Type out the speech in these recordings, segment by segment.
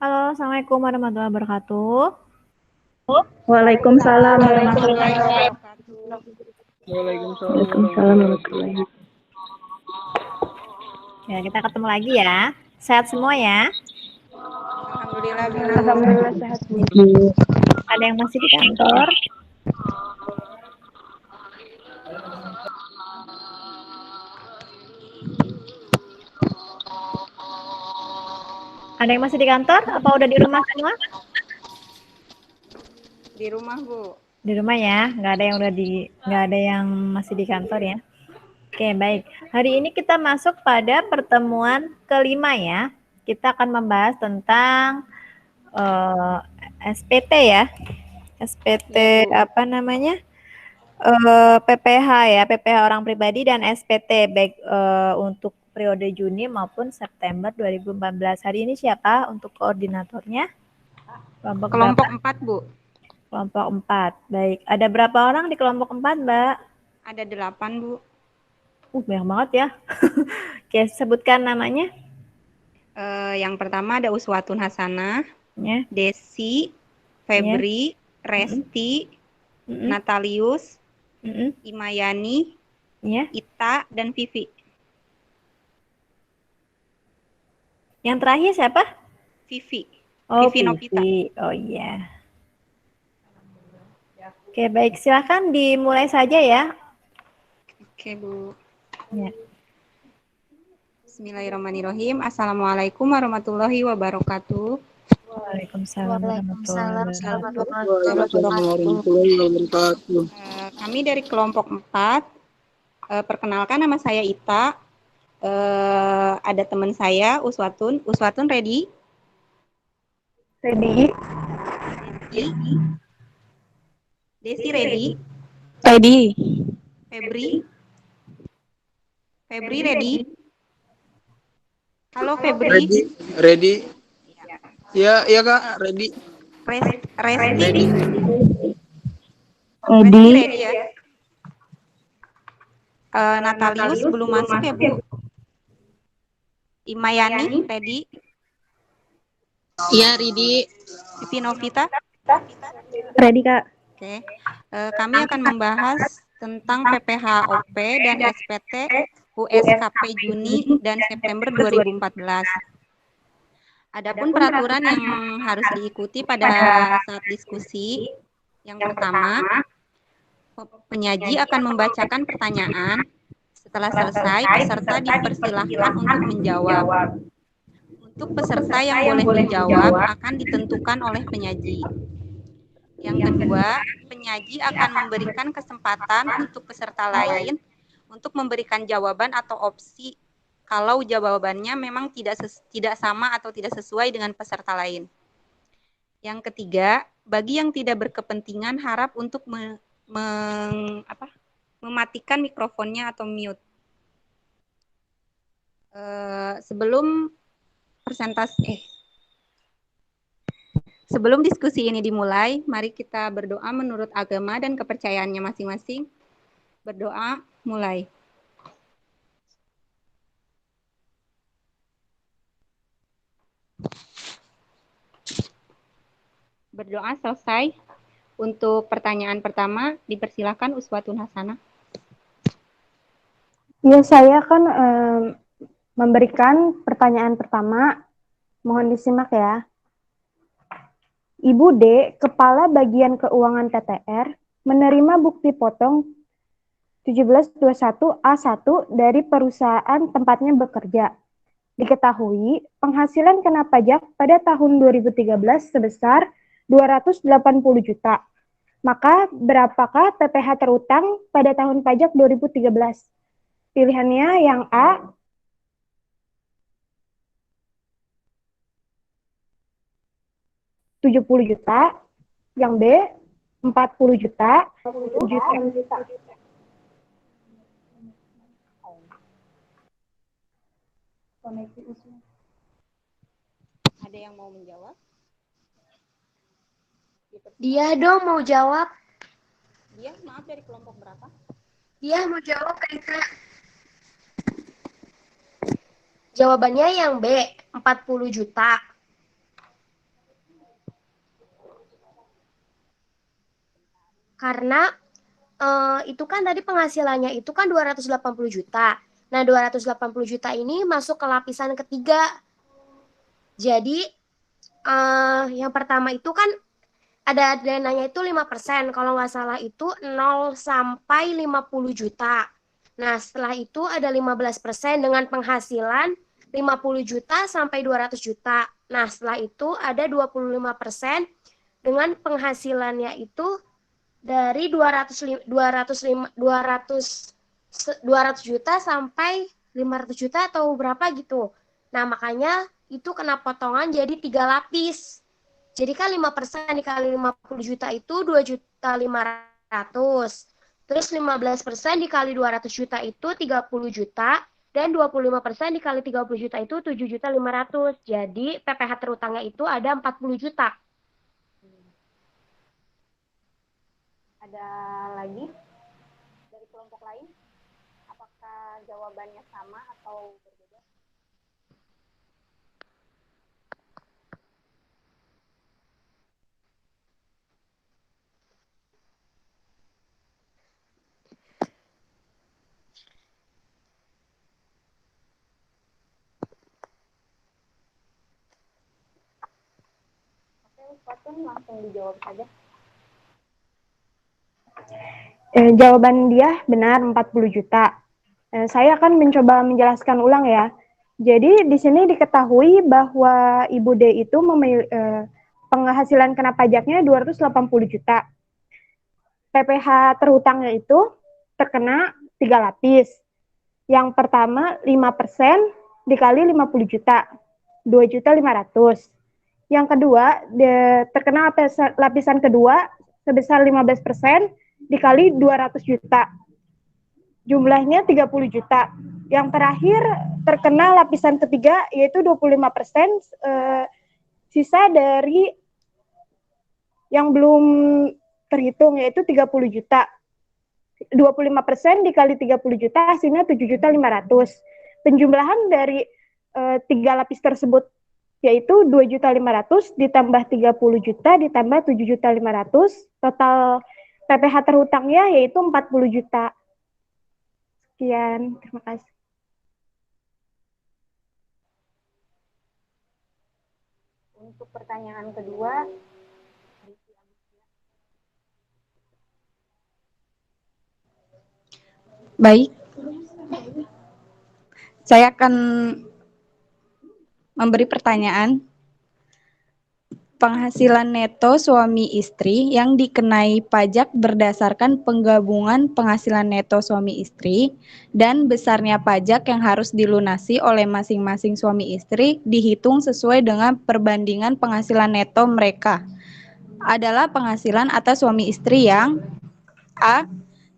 Halo, Assalamualaikum warahmatullahi wabarakatuh. Waalaikumsalam warahmatullahi Waalaikumsalam wabarakatuh. Waalaikumsalam Waalaikumsalam warahmatullahi warahmatullahi wabarakatuh. Ya, kita ketemu lagi ya. Sehat semua ya. Alhamdulillah, Bu. wabarakatuh. Alhamdulillah sehat Bu. Ada yang masih di kantor? Ada yang masih di kantor? Apa udah di rumah semua? Di rumah, Bu. Di rumah ya, nggak ada yang masih di kantor ya. Oke, baik. Hari ini kita masuk pada pertemuan kelima ya. Kita akan membahas tentang eh, SPT ya. SPT Iya, Bu. apa namanya? PPH ya, PPH orang pribadi dan SPT baik untuk periode Juni maupun September 2014. Hari ini siapa untuk koordinatornya? Kelompok berapa? Kelompok 4, Bu. Kelompok 4. Baik. Ada berapa orang di kelompok 4, Mbak? Ada 8, Bu. Banyak banget ya. Oke, sebutkan namanya. Yang pertama ada Uswatun Hasanah, Ya. Desi, Febri, Resti, Mm-mm. Natalius, Mm-mm. Imayani, Ya. Ita, dan Vivi. Yang terakhir siapa? Vivi. Oh, Vivi Novita. Vivi. Oh iya. Oke, baik. Silakan dimulai saja ya. Oke, Bu. Ya. Bismillahirrahmanirrahim. Assalamualaikum warahmatullahi wabarakatuh. Waalaikumsalam warahmatullahi wabarakatuh. Waalaikumsalam warahmatullahi wabarakatuh. Kami dari kelompok 4. Perkenalkan, nama saya Ita. Ada teman saya Uswatun. Uswatun ready? Ready? Desi ready? Ready. Febri? Febri ready? Halo Febri. Ready? Ya, iya Kak, ready. Resti? Ready. Resti ready ya? Natalius belum masuk ya, Bu? Imayani ready? Iya, ready. Vivi Novita? Ready Kak. Oke. Kami akan membahas tentang PPHOP dan SPT USKP Juni dan September 2014. Adapun peraturan yang harus diikuti pada saat diskusi, yang pertama, penyaji akan membacakan pertanyaan. Setelah selesai, peserta dipersilahkan untuk menjawab. Untuk peserta yang boleh menjawab akan ditentukan oleh penyaji. Yang kedua, penyaji akan memberikan kesempatan untuk peserta lain untuk memberikan jawaban atau opsi kalau jawabannya memang tidak sama atau tidak sesuai dengan peserta lain. Yang ketiga, bagi yang tidak berkepentingan harap untuk mematikan mikrofonnya atau mute. Sebelum diskusi ini dimulai, mari kita berdoa menurut agama dan kepercayaannya masing-masing. Berdoa, mulai. Berdoa selesai. Untuk pertanyaan pertama, dipersilakan Uswatun Hasanah. Ya, saya akan memberikan pertanyaan pertama. Mohon disimak ya. Ibu D, Kepala Bagian Keuangan TTR, menerima bukti potong 1721A1 dari perusahaan tempatnya bekerja. Diketahui, penghasilan kena pajak pada tahun 2013 sebesar 280 juta. Maka, berapakah PPh terutang pada tahun pajak 2013? Pilihannya yang A, 70 juta, yang B, 40 juta, juta. Ada yang mau menjawab? Dia dong mau jawab. Dia, maaf, dari kelompok berapa? Dia mau jawab Kak. Jawabannya yang B, 40 juta. Karena itu kan tadi penghasilannya itu kan 280 juta. Nah, 280 juta ini masuk ke lapisan ketiga. Jadi, yang pertama itu kan ada dananya itu 5%. Kalau nggak salah itu 0 sampai 50 juta. Nah, setelah itu ada 15% dengan penghasilan 50 juta sampai 200 juta. Nah, setelah itu ada 25% dengan penghasilannya itu dari 200 juta sampai 500 juta atau berapa gitu. Nah, makanya itu kena potongan jadi 3 lapis. Jadi kan 5% dikali 50 juta itu 2.500.000. Terus 15% dikali 200 juta itu 30 juta. Dan 25% dikali 30 juta itu 7.500.000. Jadi PPh terutangnya itu ada 40 juta. Ada lagi dari kelompok lain? Apakah jawabannya sama atau berbeda? Oke, Fatun langsung dijawab saja. Jawaban dia benar 40 juta. Saya akan mencoba menjelaskan ulang ya. Jadi di sini diketahui bahwa Ibu D itu penghasilan kena pajaknya 280 juta. PPh terhutangnya itu terkena 3 lapis. Yang pertama 5% dikali 50 juta, 2.500.000. Yang kedua terkena lapisan kedua sebesar 15% dikali 200 juta. Jumlahnya 30 juta. Yang terakhir terkena lapisan ketiga yaitu 25% sisa dari yang belum terhitung yaitu 30 juta. 25% dikali 30 juta hasilnya 7.500.000. Penjumlahan dari 3 lapis tersebut yaitu 2.500.000 ditambah 30 juta ditambah 7.500.000, total PPh terhutangnya yaitu 40 juta. Sekian, terima kasih. Untuk pertanyaan kedua, Baik, saya akan memberi pertanyaan. Penghasilan neto suami istri yang dikenai pajak berdasarkan penggabungan penghasilan neto suami istri dan besarnya pajak yang harus dilunasi oleh masing-masing suami istri dihitung sesuai dengan perbandingan penghasilan neto mereka. Adalah penghasilan atas suami istri yang A.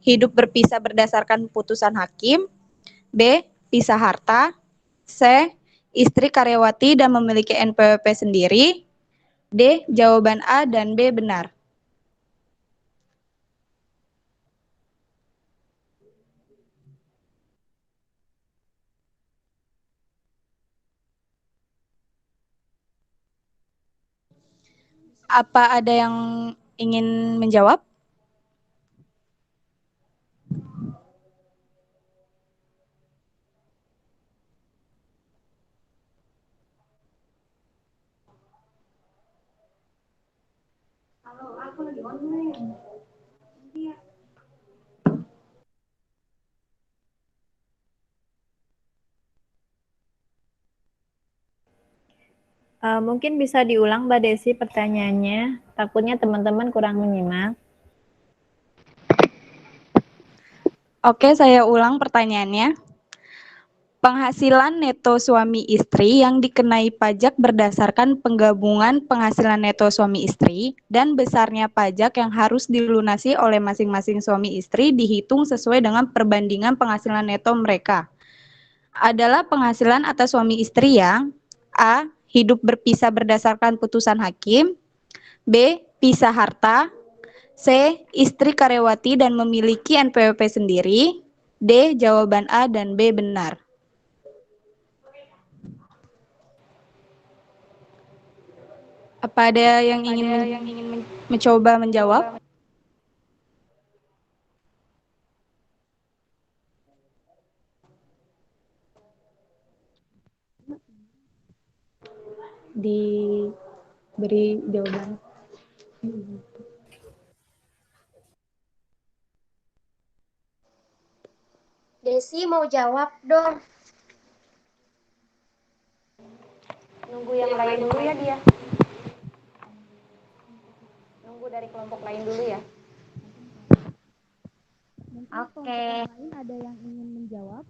Hidup berpisah berdasarkan putusan hakim, B. Pisah harta, C. Istri karyawati dan memiliki NPWP sendiri, D. Jawaban A dan B benar. Apa ada yang ingin menjawab? Halo, aku lagi online. Mungkin bisa diulang Mbak Desi pertanyaannya, takutnya teman-teman kurang menyimak. Oke, saya ulang pertanyaannya. Penghasilan neto suami istri yang dikenai pajak berdasarkan penggabungan penghasilan neto suami istri dan besarnya pajak yang harus dilunasi oleh masing-masing suami istri dihitung sesuai dengan perbandingan penghasilan neto mereka. Adalah penghasilan atas suami istri yang A. Hidup berpisah berdasarkan putusan hakim, B. Pisah harta, C. Istri karyawati dan memiliki NPWP sendiri, D. Jawaban A dan B benar. Apa ada yang ingin mencoba menjawab? diberi jawaban. Desi mau jawab dong. Nunggu yang lain dulu ya dia. Nunggu dari kelompok lain dulu ya. Oke. Lain ada yang ingin menjawab?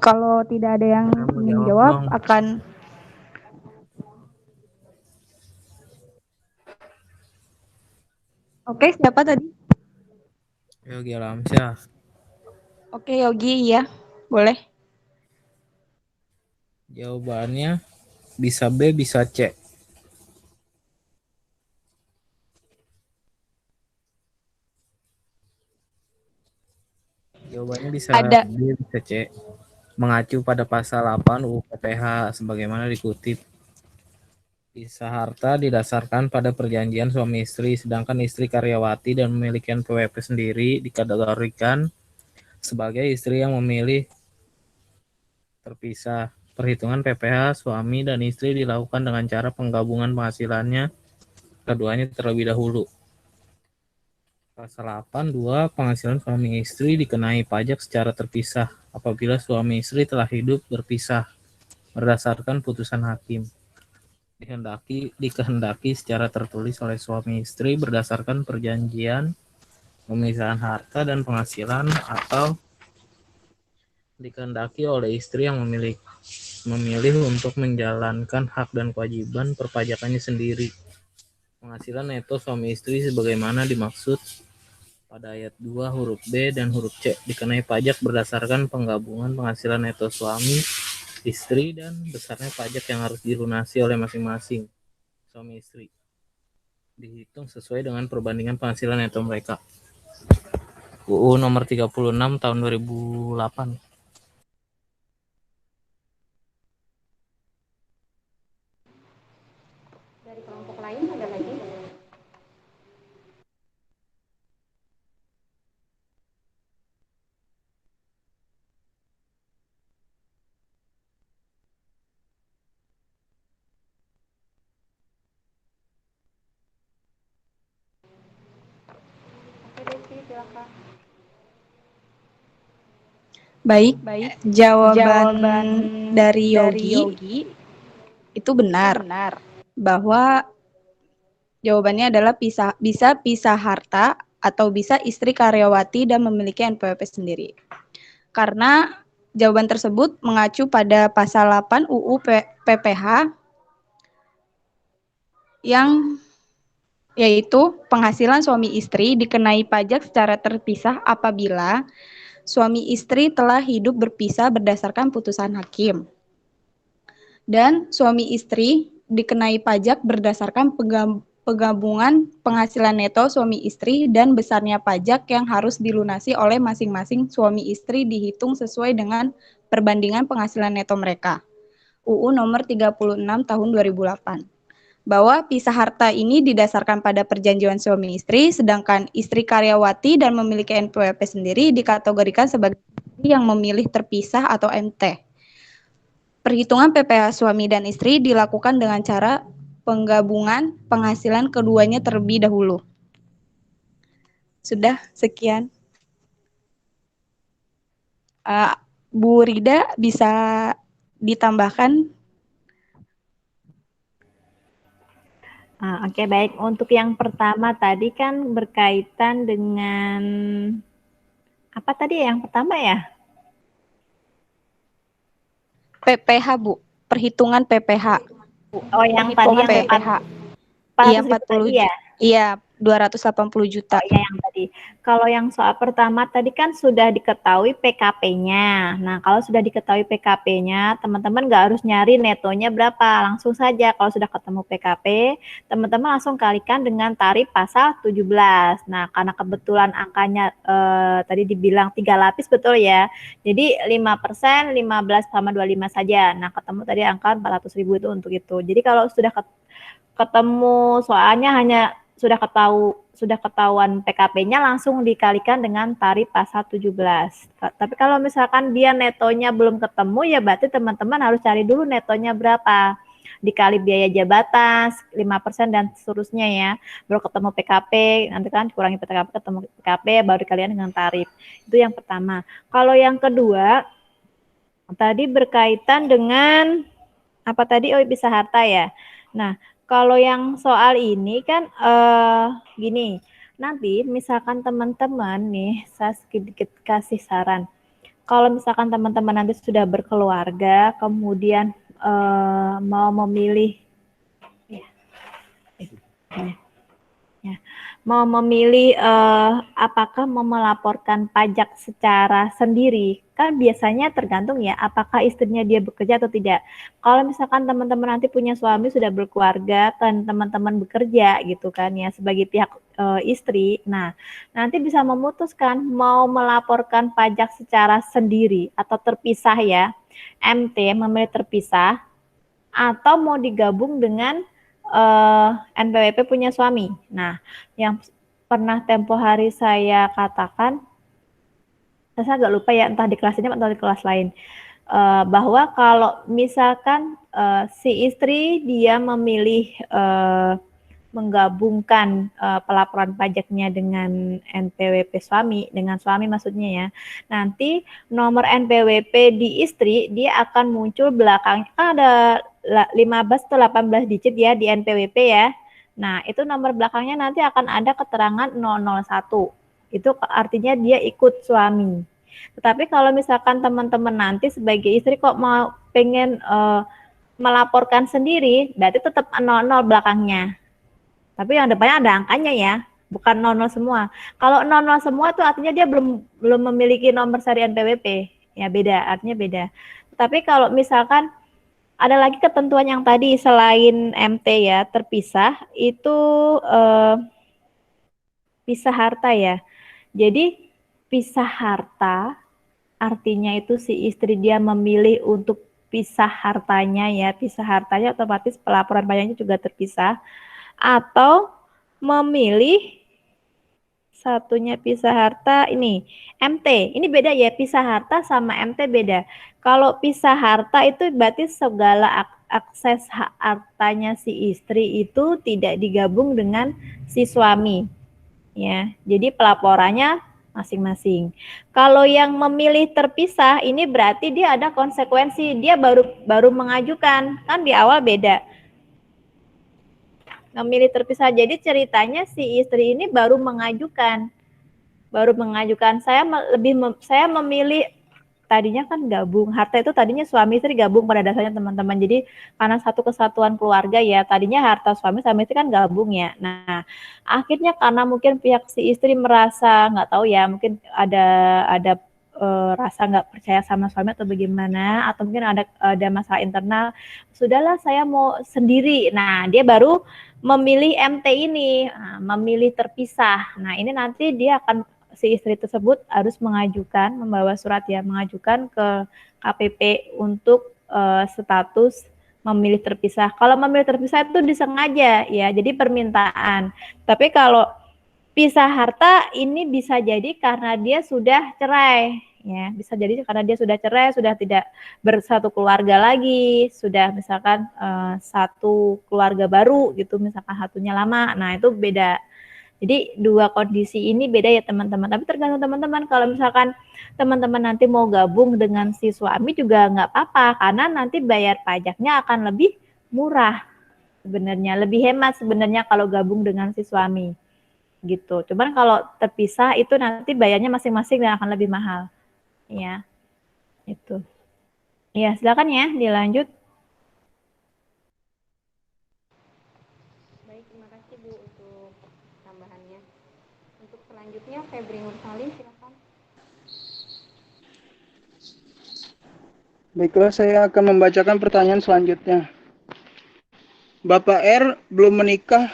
Kalau tidak ada yang Saya mau ingin jawab menjawab, dong. akan Oke, siapa tadi? Yogi Alamsyah. Oke, Yogi, ya. Boleh. Jawabannya bisa B, bisa C. Jawabannya bisa Ada. B, bisa C. Mengacu pada pasal 8 UU PPH sebagaimana dikutip. Pisah harta didasarkan pada perjanjian suami istri, sedangkan istri karyawati dan memiliki NPWP sendiri dikategorikan sebagai istri yang memilih terpisah. Perhitungan PPH suami dan istri dilakukan dengan cara penggabungan penghasilannya keduanya terlebih dahulu. Pasal 8(2) penghasilan suami istri dikenai pajak secara terpisah apabila suami istri telah hidup berpisah berdasarkan putusan hakim. Dikehendaki secara tertulis oleh suami istri berdasarkan perjanjian pemisahan harta dan penghasilan, atau dikehendaki oleh istri yang memilih untuk menjalankan hak dan kewajiban perpajakannya sendiri. Penghasilan neto suami istri sebagaimana dimaksud pada ayat 2 huruf B dan huruf C dikenai pajak berdasarkan penggabungan penghasilan neto suami istri dan besarnya pajak yang harus dilunasi oleh masing-masing suami istri. Dihitung sesuai dengan perbandingan penghasilan neto mereka. UU nomor 36 tahun 2008. Dari kelompok lain ada lagi? Baik, jawaban dari Yogi itu benar bahwa jawabannya adalah bisa pisah harta atau bisa istri karyawati dan memiliki NPWP sendiri. Karena jawaban tersebut mengacu pada pasal 8 UU PPH yang yaitu penghasilan suami istri dikenai pajak secara terpisah apabila suami istri telah hidup berpisah berdasarkan putusan hakim. Dan suami istri dikenai pajak berdasarkan penggabungan penghasilan neto suami istri dan besarnya pajak yang harus dilunasi oleh masing-masing suami istri dihitung sesuai dengan perbandingan penghasilan neto mereka. UU nomor 36 tahun 2008. Bahwa pisah harta ini didasarkan pada perjanjian suami istri, sedangkan istri karyawati dan memiliki NPWP sendiri dikategorikan sebagai istri yang memilih terpisah atau MT. Perhitungan PPH suami dan istri dilakukan dengan cara penggabungan penghasilan keduanya terlebih dahulu. Sudah, sekian. Bu Rida bisa ditambahkan? Oke, baik. Untuk yang pertama tadi kan berkaitan dengan apa tadi yang pertama ya? PPH, Bu. Perhitungan PPH. Oh, yang tadi yang PPH. 400 ribu tadi ya? Iya, 280 juta. Oh ya, yang tadi. Kalau yang soal pertama tadi kan sudah diketahui PKP-nya. Nah, kalau sudah diketahui PKP-nya, teman-teman nggak harus nyari netonya berapa. Langsung saja kalau sudah ketemu PKP, teman-teman langsung kalikan dengan tarif pasal 17. Nah, karena kebetulan angkanya tadi dibilang 3 lapis, betul ya. Jadi 5%, 15 sama 25 saja. Nah, ketemu tadi angka 400 ribu itu untuk itu. Jadi kalau sudah ketemu soalnya hanya sudah ketahuan PKP-nya langsung dikalikan dengan tarif pasal 17. Tapi kalau misalkan dia netonya belum ketemu ya berarti teman-teman harus cari dulu netonya berapa. dikali biaya jabatan 5% dan seterusnya ya. Baru ketemu PKP, nanti kan dikurangi PKP, ketemu PKP, baru dikalikan dengan tarif. Itu yang pertama. Kalau yang kedua, tadi berkaitan dengan apa tadi? Oh, pisah harta ya. Nah, kalau yang soal ini kan gini, nanti misalkan teman-teman nih, saya sedikit kasih saran. Kalau misalkan teman-teman nanti sudah berkeluarga, kemudian mau memilih mau memilih apakah mau melaporkan pajak secara sendiri, kan biasanya tergantung ya apakah istrinya dia bekerja atau tidak. Kalau misalkan teman-teman nanti punya suami sudah berkeluarga dan teman-teman bekerja gitu kan ya sebagai pihak istri, nah nanti bisa memutuskan mau melaporkan pajak secara sendiri atau terpisah ya, MT memilih terpisah atau mau digabung dengan NPWP punya suami. Nah, yang pernah tempo hari saya katakan, saya agak lupa ya, entah di kelas ini atau di kelas lain, bahwa kalau misalkan si istri dia memilih menggabungkan pelaporan pajaknya dengan NPWP suami, dengan suami maksudnya ya, nanti nomor NPWP di istri dia akan muncul belakang, kan ada 15 atau 18 digit ya di NPWP ya. Nah, itu nomor belakangnya nanti akan ada keterangan 001. Itu artinya dia ikut suami. Tetapi kalau misalkan teman-teman nanti sebagai istri kok mau pengen melaporkan sendiri, berarti tetap 00 belakangnya. Tapi yang depannya ada angkanya ya, bukan 00 semua. Kalau 00 semua tuh artinya dia belum memiliki nomor seri NPWP. Ya beda, artinya beda. Tapi kalau misalkan ada lagi ketentuan yang tadi selain MT ya, terpisah, itu pisah harta ya. Jadi pisah harta artinya itu si istri dia memilih untuk pisah hartanya ya, pisah hartanya otomatis pelaporan pajaknya juga terpisah, atau memilih satunya pisah harta ini MT. Ini beda ya, pisah harta sama MT beda. Kalau pisah harta itu berarti segala akses hak hartanya si istri itu tidak digabung dengan si suami. Ya, jadi pelaporannya masing-masing. Kalau yang memilih terpisah ini berarti dia ada konsekuensi, dia baru mengajukan, kan di awal beda. Memilih terpisah. Jadi ceritanya si istri ini baru mengajukan. Saya memilih tadinya kan gabung. Harta itu tadinya suami istri gabung pada dasarnya teman-teman. Jadi karena satu kesatuan keluarga ya, tadinya harta suami sama istri kan gabung ya. Nah, akhirnya karena mungkin pihak si istri merasa nggak tahu ya, mungkin ada rasa nggak percaya sama suami atau bagaimana, atau mungkin ada masalah internal. Sudahlah saya mau sendiri. Nah, dia baru memilih MT ini, memilih terpisah. Nah, ini nanti dia akan si istri tersebut harus mengajukan, membawa surat ya, mengajukan ke KPP untuk status memilih terpisah. Kalau memilih terpisah itu disengaja ya, jadi permintaan. Tapi kalau pisah harta ini bisa jadi karena dia sudah cerai ya, bisa jadi karena dia sudah cerai, sudah tidak bersatu keluarga lagi, sudah misalkan satu keluarga baru gitu, misalkan satunya lama. Nah, itu beda. Jadi dua kondisi ini beda ya teman-teman. Tapi tergantung teman-teman. Kalau misalkan teman-teman nanti mau gabung dengan si suami juga nggak apa-apa, karena nanti bayar pajaknya akan lebih murah sebenarnya, lebih hemat sebenarnya kalau gabung dengan si suami gitu. Cuman kalau terpisah itu nanti bayarnya masing-masing dan akan lebih mahal. Ya, itu. Ya, silakan ya dilanjut. Baik, terima kasih Bu untuk tambahannya. Untuk selanjutnya Febri Nur Salim, silakan. Baiklah, saya akan membacakan pertanyaan selanjutnya. Bapak R belum menikah,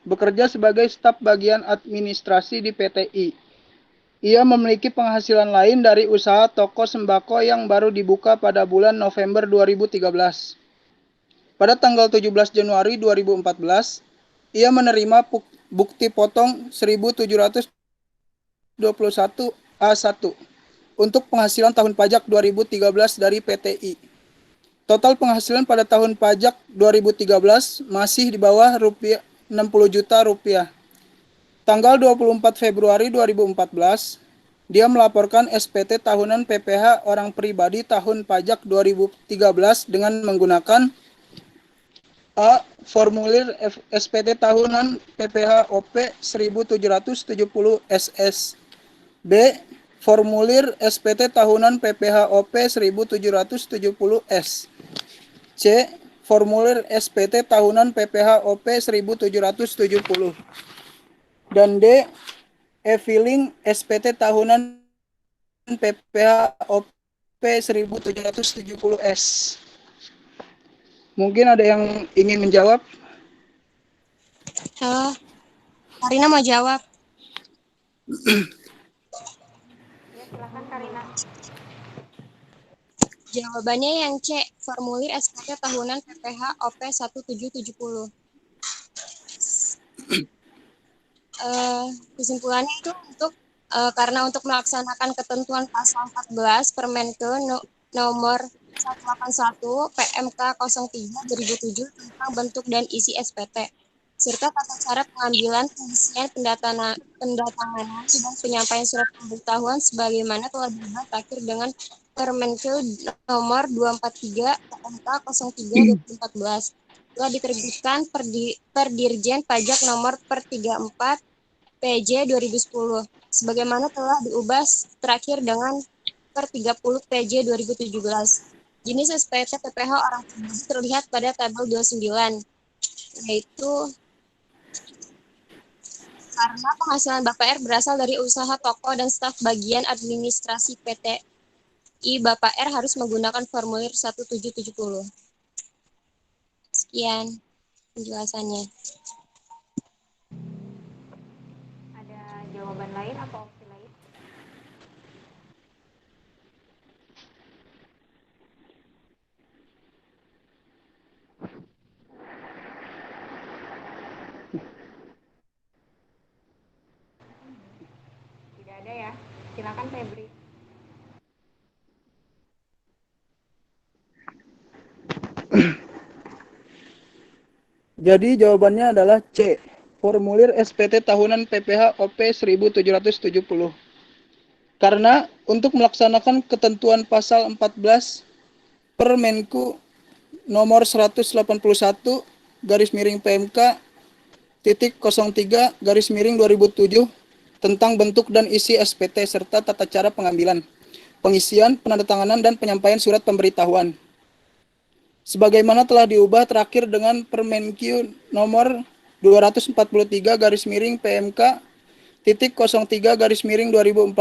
bekerja sebagai staf bagian administrasi di PTI. Ia memiliki penghasilan lain dari usaha toko sembako yang baru dibuka pada bulan November 2013. Pada tanggal 17 Januari 2014, ia menerima bukti potong 1.721 A1 untuk penghasilan tahun pajak 2013 dari PTI. Total penghasilan pada tahun pajak 2013 masih di bawah rupiah 60 juta rupiah. Tanggal 24 Februari 2014, dia melaporkan SPT tahunan PPh orang pribadi tahun pajak 2013 dengan menggunakan A. Formulir SPT tahunan PPh OP 1770 SS. B. Formulir SPT tahunan PPh OP 1770 S. C. Formulir SPT tahunan PPh OP 1770. Dan D. E-filing SPT tahunan PPh OP 1770 S. Mungkin ada yang ingin menjawab? Halo, Karina mau jawab. Silakan Karina. Jawabannya yang C, formulir SPT tahunan PPh OP 1770. Kesimpulannya itu karena untuk melaksanakan ketentuan pasal 14 Permenkeu nomor 181 PMK 03 2007 tentang bentuk dan isi SPT serta tata cara pengambilan, pengisian, pendatanganan dan penyampaian surat pemberitahuan sebagaimana telah diubah terakhir dengan Permenkeu nomor 243 PMK 03 2014 telah diterbitkan per Dirjen Pajak nomor per 34 PJ 2010 sebagaimana telah diubah terakhir dengan per 30 PJ 2017. Jenis SPT PPh orang pribadi terlihat pada tabel 29, yaitu karena penghasilan Bapak R berasal dari usaha toko dan staf bagian administrasi PTI, Bapak R harus menggunakan formulir 1770. Sekian penjelasannya. Ada jawaban lain atau opsi lain? Tidak ada ya. Silakan Febri. Jadi jawabannya adalah C. Formulir SPT tahunan PPh OP 1770. Karena untuk melaksanakan ketentuan pasal 14 Permenku nomor 181 garis miring PMK titik 03 garis miring 2007 tentang bentuk dan isi SPT serta tata cara pengambilan, pengisian, penandatanganan, dan penyampaian surat pemberitahuan. Sebagaimana telah diubah terakhir dengan Permenkeu nomor 243 garis miring PMK titik 03 garis miring 2014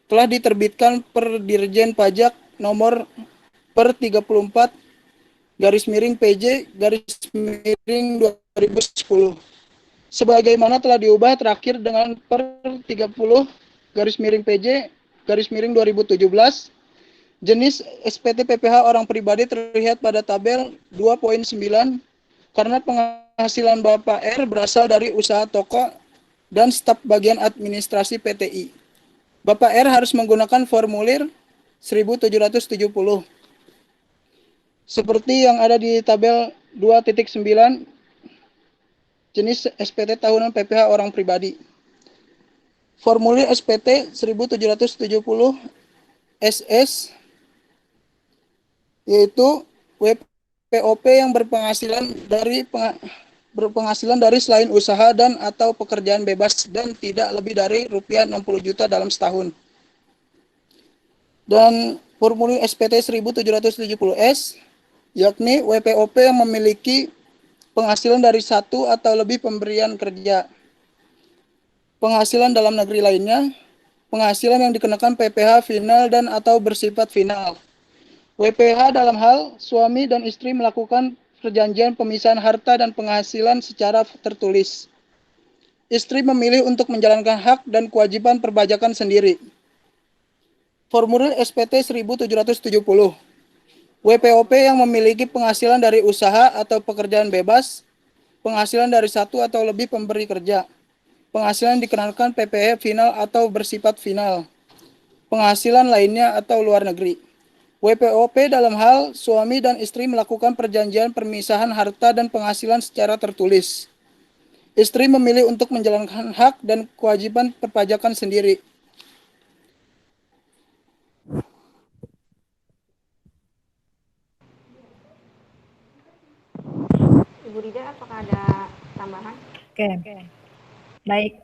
telah diterbitkan per Dirjen Pajak nomor per 34 garis miring PJ garis miring 2010 sebagaimana telah diubah terakhir dengan per 30 garis miring PJ garis miring 2017. Jenis SPT PPh orang pribadi terlihat pada tabel 2.9 karena penghasilan Bapak R berasal dari usaha toko dan staf bagian administrasi PTI. Bapak R harus menggunakan formulir 1770. Seperti yang ada di tabel 2.9 jenis SPT tahunan PPh orang pribadi. Formulir SPT 1770 SS yaitu WPOP yang berpenghasilan dari selain usaha dan atau pekerjaan bebas dan tidak lebih dari rupiah 60 juta dalam setahun. Dan formulir SPT 1770S yakni WPOP yang memiliki penghasilan dari satu atau lebih pemberian kerja. Penghasilan dalam negeri lainnya, penghasilan yang dikenakan PPh final dan atau bersifat final. WPH dalam hal suami dan istri melakukan perjanjian pemisahan harta dan penghasilan secara tertulis. Istri memilih untuk menjalankan hak dan kewajiban perpajakan sendiri. Formulir SPT 1770. WPOP yang memiliki penghasilan dari usaha atau pekerjaan bebas, penghasilan dari satu atau lebih pemberi kerja, penghasilan dikenakan PPh final atau bersifat final, penghasilan lainnya atau luar negeri. WPOP dalam hal suami dan istri melakukan perjanjian permisahan harta dan penghasilan secara tertulis. Istri memilih untuk menjalankan hak dan kewajiban perpajakan sendiri. Ibu Rida, apakah ada tambahan? Oke. Baik,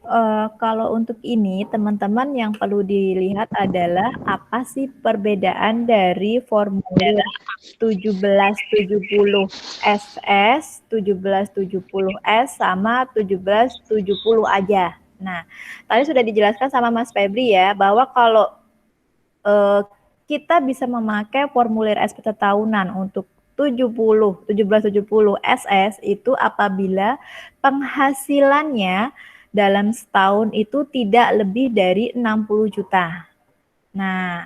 kalau untuk ini teman-teman yang perlu dilihat adalah apa sih perbedaan dari formulir 1770 SS, 1770S sama 1770 aja. Nah, tadi sudah dijelaskan sama Mas Febri ya bahwa kalau kita bisa memakai formulir SPT tahunan untuk 1770 SS itu apabila penghasilannya dalam setahun itu tidak lebih dari 60 juta. Nah,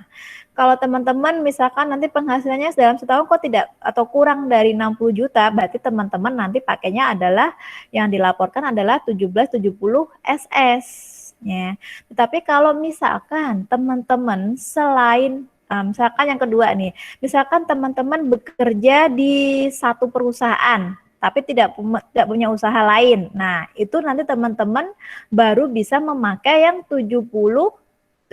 kalau teman-teman misalkan nanti penghasilannya dalam setahun kok tidak atau kurang dari 60 juta, berarti teman-teman nanti pakainya adalah yang dilaporkan adalah 1770 SS. Ya. Tetapi kalau misalkan teman-teman selain misalkan yang kedua nih, misalkan teman-teman bekerja di satu perusahaan tapi tidak punya usaha lain. Nah, itu nanti teman-teman baru bisa memakai yang 1770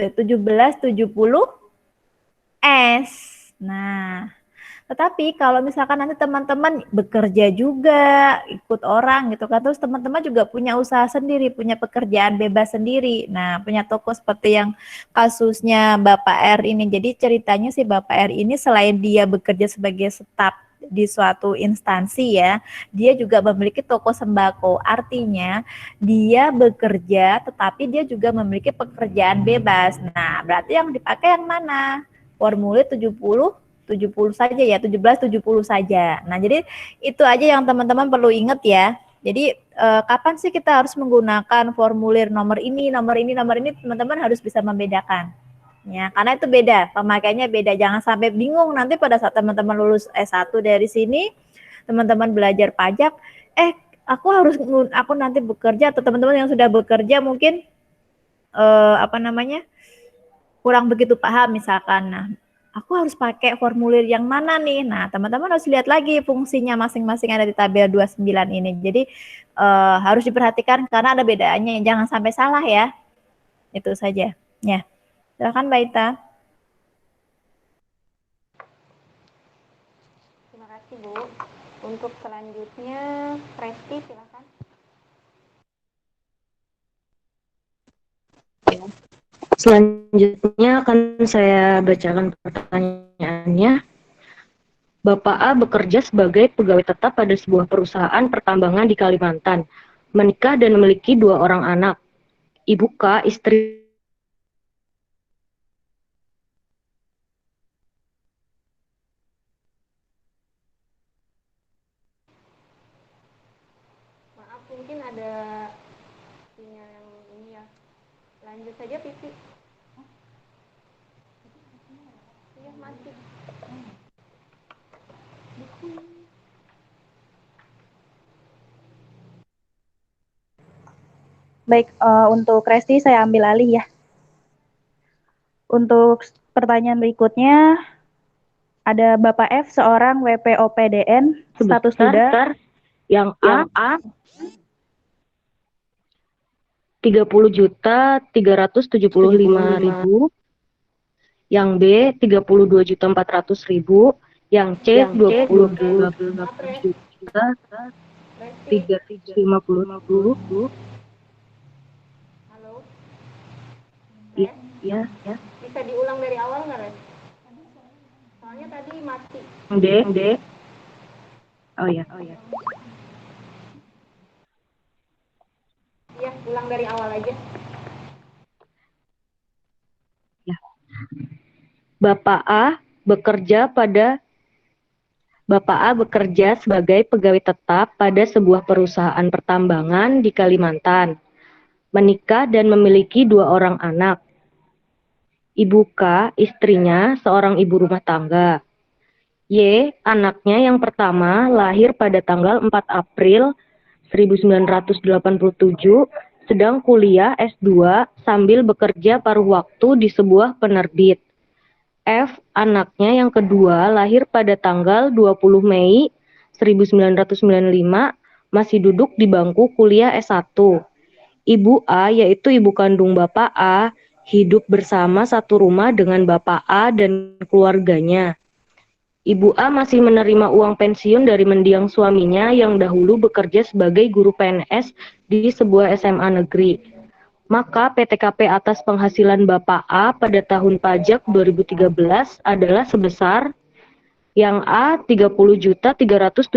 S. Nah, tetapi kalau misalkan nanti teman-teman bekerja juga, ikut orang gitu kan, terus teman-teman juga punya usaha sendiri, punya pekerjaan bebas sendiri. Nah, punya toko seperti yang kasusnya Bapak R ini. Jadi ceritanya si Bapak R ini selain dia bekerja sebagai staf di suatu instansi ya, dia juga memiliki toko sembako. Artinya dia bekerja tetapi dia juga memiliki pekerjaan bebas. Nah, berarti yang dipakai yang mana? Formulir 70 saja ya, 1770 saja. Nah, jadi itu aja yang teman-teman perlu ingat ya. Jadi kapan sih kita harus menggunakan formulir nomor ini, teman-teman harus bisa membedakan. Ya, karena itu beda, pemakaiannya beda. Jangan sampai bingung nanti pada saat teman-teman lulus S1 dari sini, teman-teman belajar pajak, aku nanti bekerja atau teman-teman yang sudah bekerja mungkin kurang begitu paham misalkan. Nah, aku harus pakai formulir yang mana nih? Nah, teman-teman harus lihat lagi fungsinya masing-masing ada di tabel 29 ini. Jadi harus diperhatikan karena ada bedanya. Jangan sampai salah ya. Itu saja. Ya. Silakan Mbak Ita. Terima kasih Bu. Untuk selanjutnya, Resti silakan. Selanjutnya akan saya bacakan pertanyaannya. Bapak A bekerja sebagai pegawai tetap pada sebuah perusahaan pertambangan di Kalimantan, menikah dan memiliki 2 orang anak. Ibu K, istri Maaf, mungkin ada sinyal yang ini ya. Lanjut saja, Pipi. Iya, masih. Baik, untuk Resti saya ambil alih ya. Untuk pertanyaan berikutnya, ada Bapak F, seorang WPOPDN, status duda. Yang A 30.375.000, yang B 32.400.000, yang C 28.350.000. Halo? Ya. Bisa diulang dari awal nggak, Res? Soalnya tadi mati. D. Oh ya. Iya, ulang dari awal aja. Ya. Bapak A bekerja sebagai pegawai tetap pada sebuah perusahaan pertambangan di Kalimantan. Menikah dan memiliki 2 orang anak. Ibu K, istrinya, seorang ibu rumah tangga. Y, anaknya yang pertama lahir pada tanggal 4 April 1987, sedang kuliah S2 sambil bekerja paruh waktu di sebuah penerbit. F, anaknya yang kedua lahir pada tanggal 20 Mei 1995, masih duduk di bangku kuliah S1. Ibu A, yaitu ibu kandung Bapak A, hidup bersama satu rumah dengan Bapak A dan keluarganya. Ibu A masih menerima uang pensiun dari mendiang suaminya yang dahulu bekerja sebagai guru PNS di sebuah SMA negeri. Maka PTKP atas penghasilan Bapak A pada tahun pajak 2013 adalah sebesar yang A 30.375.000,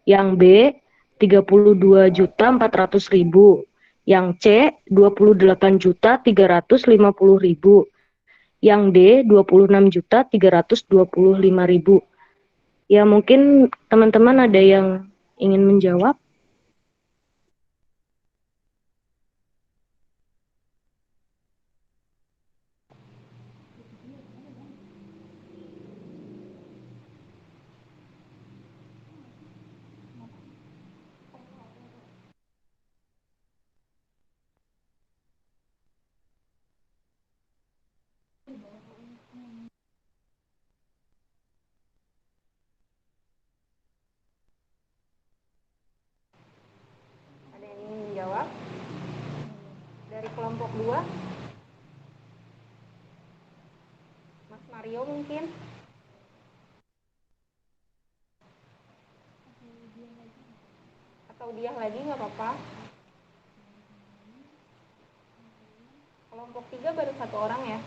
yang B 32.400.000, yang C 28.350.000, yang D 26.325.000. Ya, mungkin teman-teman ada yang ingin menjawab? Ada yang ingin menjawab? Dari kelompok 2? Mas Mario mungkin? Atau dia lagi nggak apa-apa? Kelompok 3 baru 1 orang ya?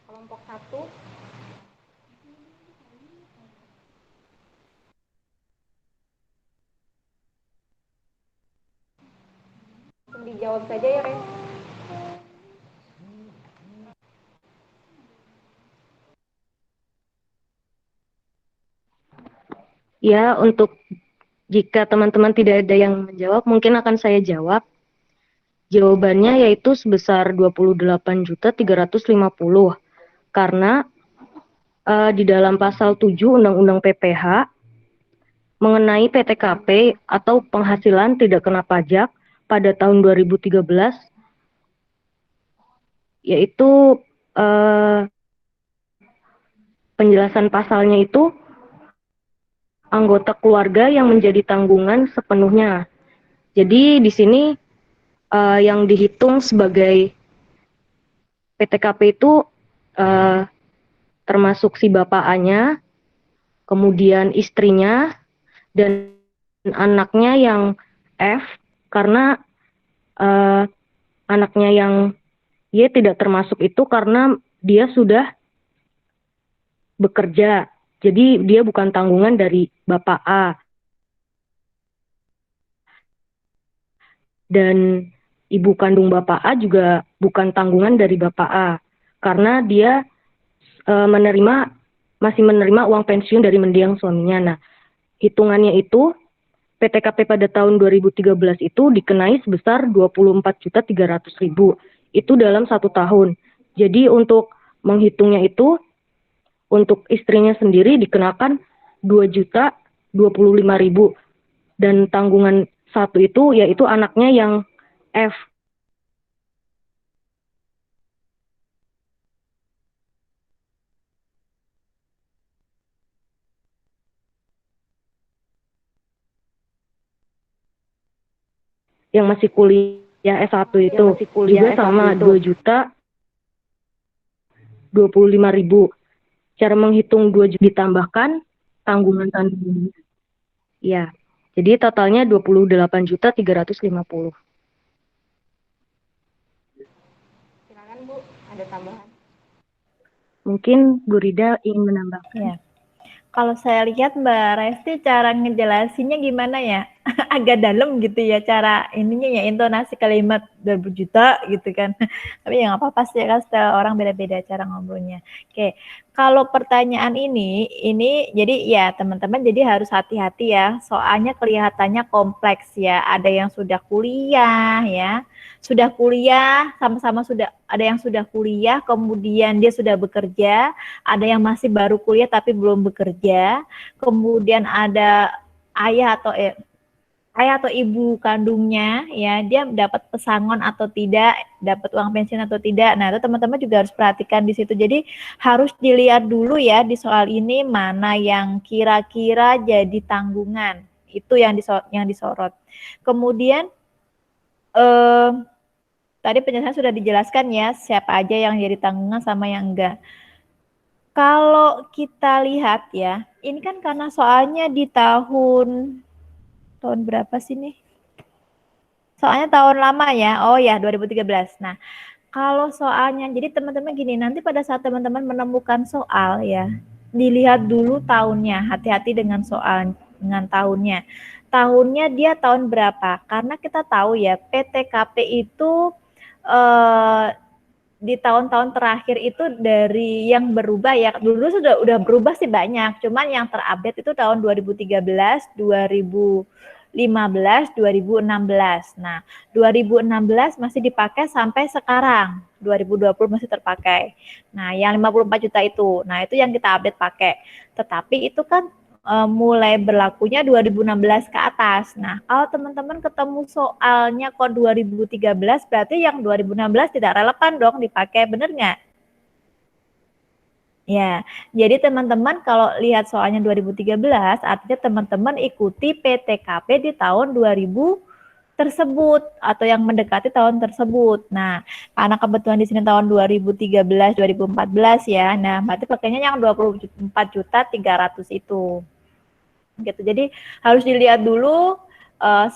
Kelompok 1? Dijawab saja ya, Ren. Ya, untuk jika teman-teman tidak ada yang menjawab, mungkin akan saya jawab. Jawabannya yaitu sebesar 28.350, karena di dalam pasal 7 Undang-Undang PPH mengenai PTKP atau penghasilan tidak kena pajak pada tahun 2013, yaitu penjelasan pasalnya itu anggota keluarga yang menjadi tanggungan sepenuhnya. Jadi di sini yang dihitung sebagai PTKP itu termasuk si bapak A-nya, kemudian istrinya, dan anaknya yang F, karena anaknya yang Y tidak termasuk itu karena dia sudah bekerja. Jadi dia bukan tanggungan dari bapak A. Dan ibu kandung bapak A juga bukan tanggungan dari bapak A, karena dia masih menerima uang pensiun dari mendiang suaminya. Nah, hitungannya itu PTKP pada tahun 2013 itu dikenai sebesar 24.300.000. Itu dalam 1 tahun. Jadi untuk menghitungnya itu, untuk istrinya sendiri dikenakan 2.025.000, dan tanggungan satu itu yaitu anaknya yang F. Yang masih kuliah S1 itu juga sama 2.025.000. Cara menghitung 2 juta ditambahkan tanggungan. Ya, jadi totalnya 28.350. Silakan Bu, ada tambahan? Mungkin Bu Rida ingin menambahkan. Ya. Kalau saya lihat Mbak Resti cara ngejelasinnya gimana ya? Agak dalam gitu ya cara ininya ya, intonasi kalimat 2 juta gitu kan. Tapi ya nggak apa-apa sih kan, setiap orang beda-beda cara ngobrolnya. Oke, kalau pertanyaan ini jadi ya teman-teman jadi harus hati-hati ya. Soalnya kelihatannya kompleks ya. Ada yang sudah kuliah ya. Sudah kuliah, sama-sama sudah ada yang sudah kuliah, kemudian dia sudah bekerja, ada yang masih baru kuliah tapi belum bekerja, kemudian ada ayah atau ayah atau ibu kandungnya ya dia dapat pesangon atau tidak, dapat uang pensiun atau tidak. Nah, itu teman-teman juga harus perhatikan di situ. Jadi harus dilihat dulu ya di soal ini mana yang kira-kira jadi tanggungan. Itu yang disorot. Kemudian tadi penjelasan sudah dijelaskan ya siapa aja yang jadi tanggungan sama yang enggak. Kalau kita lihat ya, ini kan karena soalnya di tahun berapa sih nih? Soalnya tahun lama ya. Oh ya, 2013. Nah, kalau soalnya jadi teman-teman gini, nanti pada saat teman-teman menemukan soal ya, dilihat dulu tahunnya. Hati-hati dengan soal dengan tahunnya. Tahunnya dia tahun berapa? Karena kita tahu ya, PTKP itu di tahun-tahun terakhir itu dari yang berubah ya, dulu sudah udah berubah sih banyak, cuman yang terupdate itu tahun 2013, 2015, 2016. Nah, 2016 masih dipakai sampai sekarang, 2020 masih terpakai. Nah, yang 54 juta itu, nah itu yang kita update pakai. Tetapi itu kan mulai berlakunya 2016 ke atas. Nah, kalau teman-teman ketemu soalnya kok 2013, berarti yang 2016 tidak relevan dong dipakai, bener nggak? Ya, jadi teman-teman kalau lihat soalnya 2013, artinya teman-teman ikuti PTKP di tahun 2000 tersebut atau yang mendekati tahun tersebut. Nah, karena kebetulan di sini tahun 2013, 2014 ya. Nah, berarti pakainya yang 24.300.000 itu. Gitu. Jadi harus dilihat dulu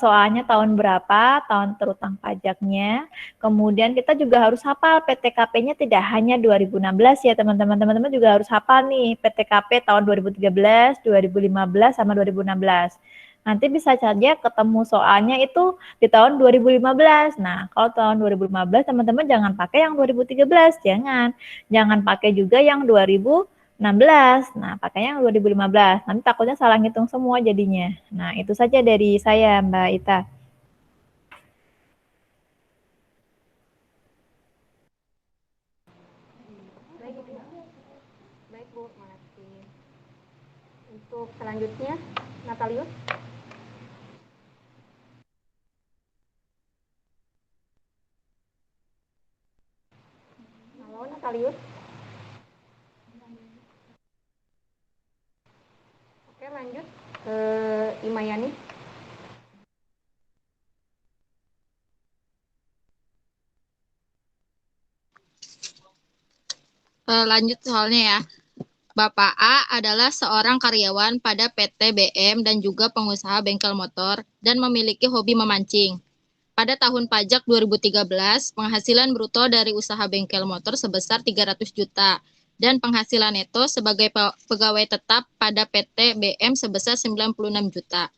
soalnya tahun berapa, tahun terutang pajaknya. Kemudian kita juga harus hafal PTKP-nya tidak hanya 2016 ya teman-teman. Teman-teman juga harus hafal nih PTKP tahun 2013, 2015 sama 2016. Nanti bisa saja ketemu soalnya itu di tahun 2015. Nah, kalau tahun 2015 teman-teman jangan pakai yang 2013, jangan. Jangan pakai juga yang 2016. Nah, pakainya yang 2015. Nanti takutnya salah ngitung semua jadinya. Nah, itu saja dari saya, Mbak Ita. Baik, Bu. Makasih. Untuk selanjutnya, Natalius. Halo, Natalius. Oke, lanjut ke Imayani. Lanjut soalnya ya. Bapak A adalah seorang karyawan pada PT BM dan juga pengusaha bengkel motor dan memiliki hobi memancing. Pada tahun pajak 2013, penghasilan bruto dari usaha bengkel motor sebesar 300 juta dan penghasilan neto sebagai pegawai tetap pada PT BM sebesar 96 juta.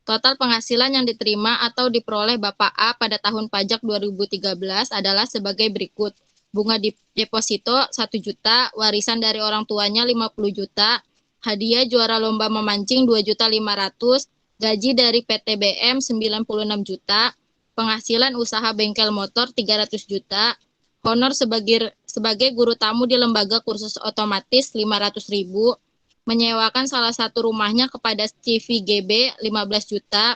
Total penghasilan yang diterima atau diperoleh Bapak A pada tahun pajak 2013 adalah sebagai berikut. Bunga deposito 1 juta, warisan dari orang tuanya 50 juta, hadiah juara lomba memancing 2.500.000, gaji dari PT BM 96 juta, penghasilan usaha bengkel motor 300 juta, honor sebagai guru tamu di lembaga kursus otomatis 500.000, menyewakan salah satu rumahnya kepada CVGB 15 juta,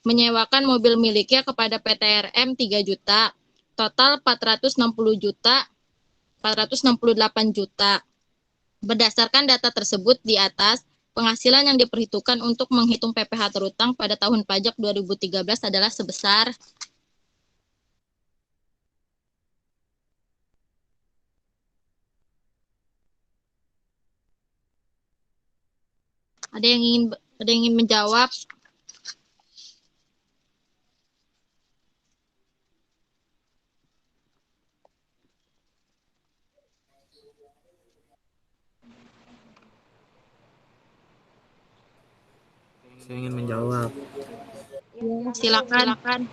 menyewakan mobil miliknya kepada PTRM 3 juta, total 460 juta, 468 juta. Berdasarkan data tersebut di atas, penghasilan yang diperhitungkan untuk menghitung PPh terutang pada tahun pajak 2013 adalah sebesar ada yang ingin menjawab? Saya ingin menjawab. Silakan.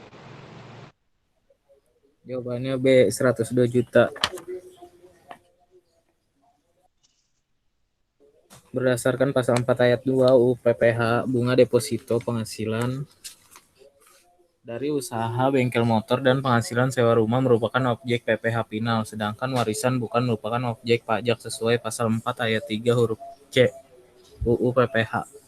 Jawabannya B, 102 juta. Berdasarkan pasal 4 ayat 2 UU PPh, bunga deposito penghasilan dari usaha bengkel motor dan penghasilan sewa rumah merupakan objek PPh final, sedangkan warisan bukan merupakan objek pajak sesuai pasal 4 ayat 3 huruf C UU PPh.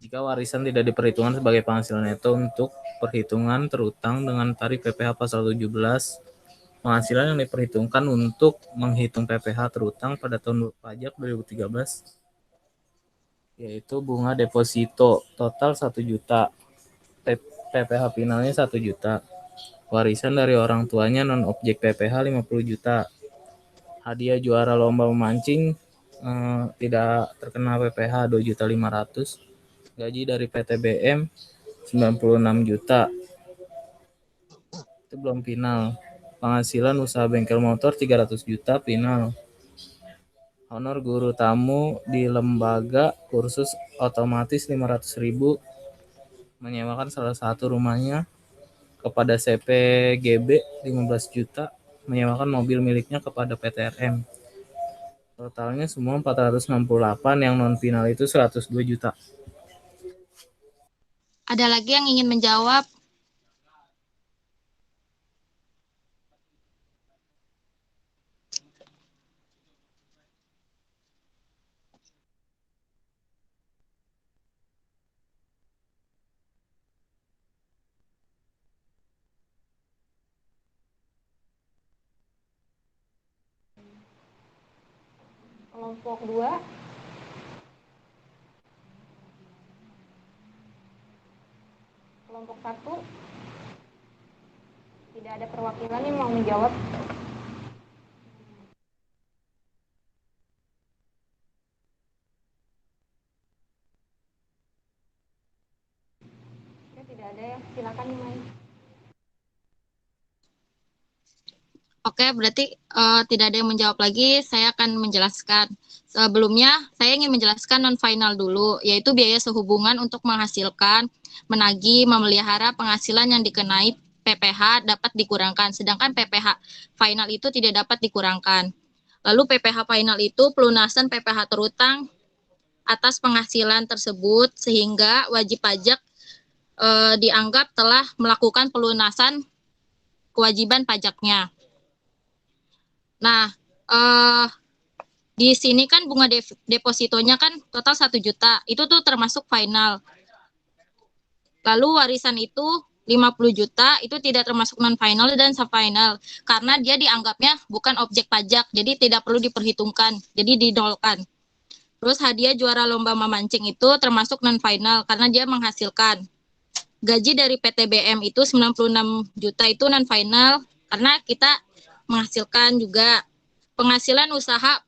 Jika warisan tidak diperhitungkan sebagai penghasilan neto untuk perhitungan terutang dengan tarif PPh pasal 17, penghasilan yang diperhitungkan untuk menghitung PPh terutang pada tahun pajak 2013 yaitu bunga deposito total 1 juta, PPh finalnya 1 juta, warisan dari orang tuanya non objek PPh 50 juta, hadiah juara lomba memancing tidak terkena PPh 2.500.000, gaji dari PTBM 96 juta. Itu belum final. Penghasilan usaha bengkel motor 300 juta final. Honor guru tamu di lembaga kursus otomatis 500.000, menyewakan salah satu rumahnya kepada CPGB 15 juta, menyewakan mobil miliknya kepada PTRM. Totalnya semua 468, yang non final itu 102 juta. Ada lagi yang ingin menjawab? Kelompok 2. Kelompok 1. Tidak ada perwakilan yang mau menjawab. Ya, tidak ada ya. Silakan Mai. Oke, berarti tidak ada yang menjawab lagi. Saya akan menjelaskan. Sebelumnya, saya ingin menjelaskan non-final dulu, yaitu biaya sehubungan untuk menghasilkan, menagih, memelihara penghasilan yang dikenai PPh dapat dikurangkan, sedangkan PPh final itu tidak dapat dikurangkan. Lalu PPh final itu pelunasan PPh terutang atas penghasilan tersebut, sehingga wajib pajak dianggap telah melakukan pelunasan kewajiban pajaknya. Nah, di sini kan bunga depositonya kan total 1 juta, itu tuh termasuk final. Lalu warisan itu 50 juta, itu tidak termasuk non-final dan sub-final, karena dia dianggapnya bukan objek pajak, jadi tidak perlu diperhitungkan, jadi dinolkan. Terus hadiah juara lomba memancing itu termasuk non-final, karena dia menghasilkan. Gaji dari PTBM itu 96 juta itu non-final, karena kita menghasilkan juga. Penghasilan usaha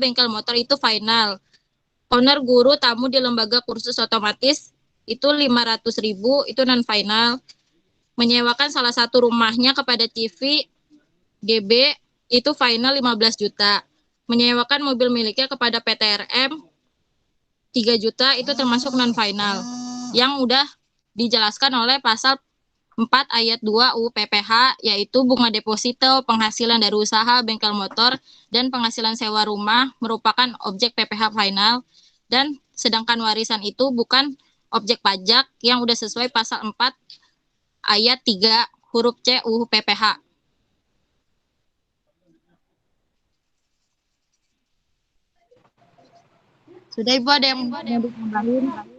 bengkel motor itu final. Honor guru tamu di lembaga kursus otomatis itu 500.000, itu non final. Menyewakan salah satu rumahnya kepada TV GB itu final 15 juta. Menyewakan mobil miliknya kepada PTRM 3 juta, itu termasuk non final. Yang udah dijelaskan oleh pasal 4 ayat 2 UU PPh, yaitu bunga deposito, penghasilan dari usaha bengkel motor, dan penghasilan sewa rumah merupakan objek PPh final, dan sedangkan warisan itu bukan objek pajak yang udah sesuai pasal 4 ayat 3 huruf C UU PPh. Sudah Ibu, ada yang mau ditambahin?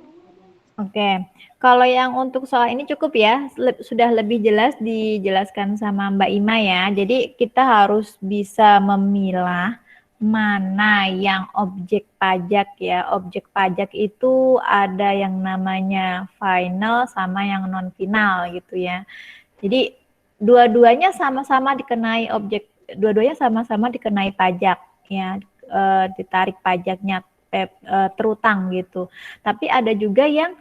Oke, kalau yang untuk soal ini cukup ya, sudah lebih jelas dijelaskan sama Mbak Ima ya. Jadi kita harus bisa memilah mana yang objek pajak ya. Objek pajak itu ada yang namanya final sama yang non final gitu ya. Jadi dua-duanya sama-sama dikenai dua-duanya sama-sama dikenai pajak ya, ditarik pajaknya terutang gitu. Tapi ada juga yang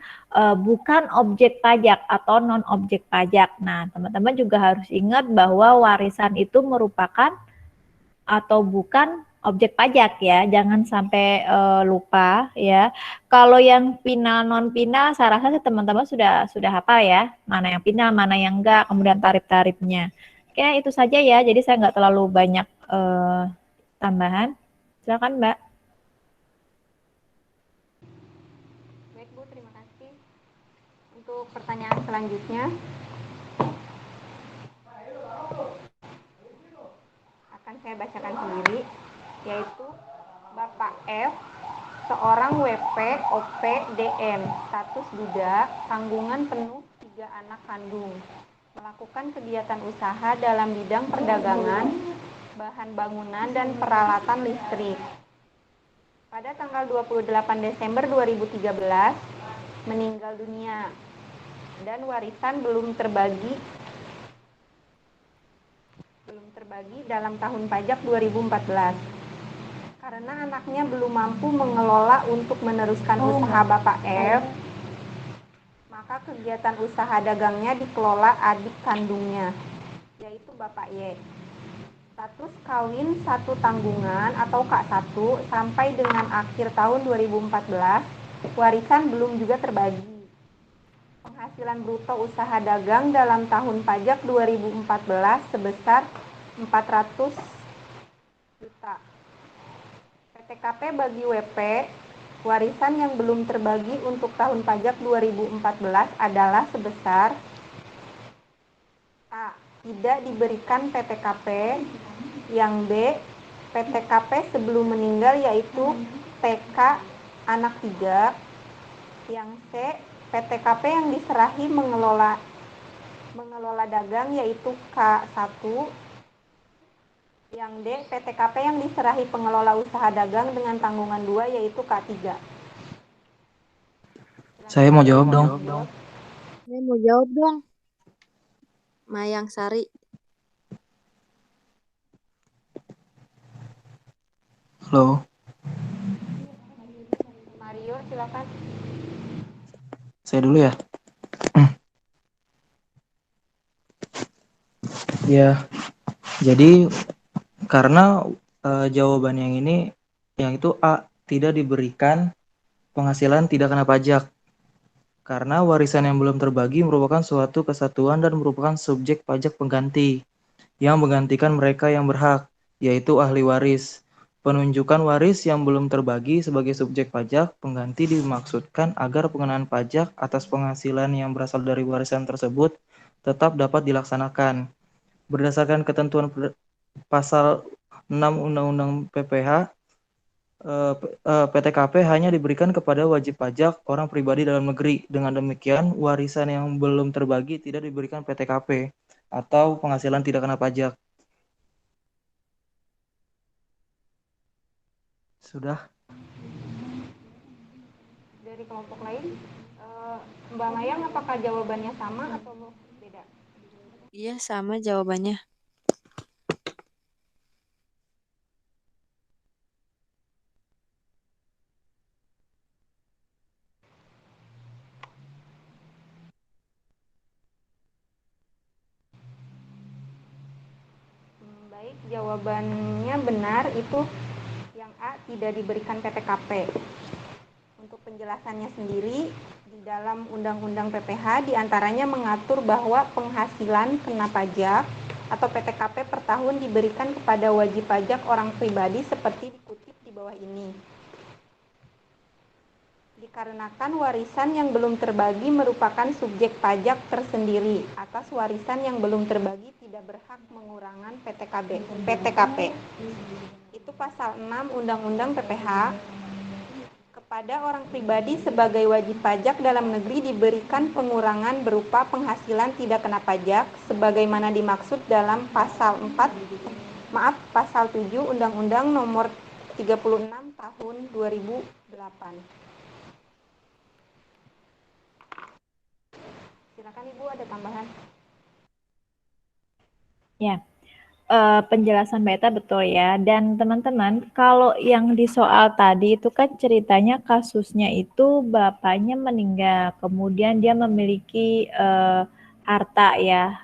bukan objek pajak atau non objek pajak. Nah, teman-teman juga harus ingat bahwa warisan itu merupakan atau bukan objek pajak ya, jangan sampai lupa ya. Kalau yang final non final, saya rasa teman-teman sudah hafal ya, mana yang final, mana yang enggak, kemudian tarif-tarifnya. Oke, itu saja ya. Jadi saya nggak terlalu banyak tambahan. Silakan Mbak. Baik Bu, terima kasih. Untuk pertanyaan selanjutnya akan saya bacakan sendiri, yaitu Bapak F seorang WP, OP, DM, status duda, tanggungan penuh 3 anak kandung, melakukan kegiatan usaha dalam bidang perdagangan, bahan bangunan, dan peralatan listrik. Pada tanggal 28 Desember 2013, meninggal dunia, dan warisan belum terbagi dalam tahun pajak 2014. Karena anaknya belum mampu mengelola untuk meneruskan usaha Bapak F, maka kegiatan usaha dagangnya dikelola adik kandungnya, yaitu Bapak Y. Status kawin satu tanggungan atau K1 sampai dengan akhir tahun 2014, warisan belum juga terbagi. Penghasilan bruto usaha dagang dalam tahun pajak 2014 sebesar 400 juta. PTKP bagi WP, warisan yang belum terbagi untuk tahun pajak 2014 adalah sebesar A. Tidak diberikan PTKP. Yang B. PTKP sebelum meninggal yaitu TK anak 3. Yang C. PTKP yang diserahi mengelola dagang yaitu K1. Yang D. PTKP yang diserahi pengelola usaha dagang dengan tanggungan 2 yaitu K3. Saya mau jawab dong. Saya mau jawab dong. Mayang Sari. Halo. Mario, silakan. Saya dulu ya. Ya, jadi karena jawaban yang ini, yang itu A, tidak diberikan penghasilan tidak kena pajak. Karena warisan yang belum terbagi merupakan suatu kesatuan dan merupakan subjek pajak pengganti yang menggantikan mereka yang berhak, yaitu ahli waris. Penunjukan waris yang belum terbagi sebagai subjek pajak pengganti dimaksudkan agar pengenaan pajak atas penghasilan yang berasal dari warisan tersebut tetap dapat dilaksanakan. Berdasarkan ketentuan pasal 6 Undang-Undang PPH, PTKP hanya diberikan kepada wajib pajak orang pribadi dalam negeri. Dengan demikian, warisan yang belum terbagi tidak diberikan PTKP atau penghasilan tidak kena pajak. Sudah. Dari kelompok lain, Mbak Mayang, apakah jawabannya sama atau beda? Iya, sama jawabannya. Baik, jawabannya benar, itu yang A, tidak diberikan PTKP. Untuk penjelasannya sendiri, di dalam Undang-Undang PPH diantaranya mengatur bahwa penghasilan kena pajak atau PTKP per tahun diberikan kepada wajib pajak orang pribadi seperti dikutip di bawah ini. Dikarenakan warisan yang belum terbagi merupakan subjek pajak tersendiri, atas warisan yang belum terbagi tidak berhak mengurangan PTKP. Itu pasal 6 Undang-Undang PPH. Kepada orang pribadi sebagai wajib pajak dalam negeri diberikan pengurangan berupa penghasilan tidak kena pajak sebagaimana dimaksud dalam pasal 7 Undang-Undang Nomor 36 Tahun 2008. Silakan Ibu, ada tambahan. Ya. Penjelasan Beta betul ya. Dan teman-teman, kalau yang di soal tadi itu kan ceritanya kasusnya itu bapaknya meninggal, kemudian dia memiliki harta ya,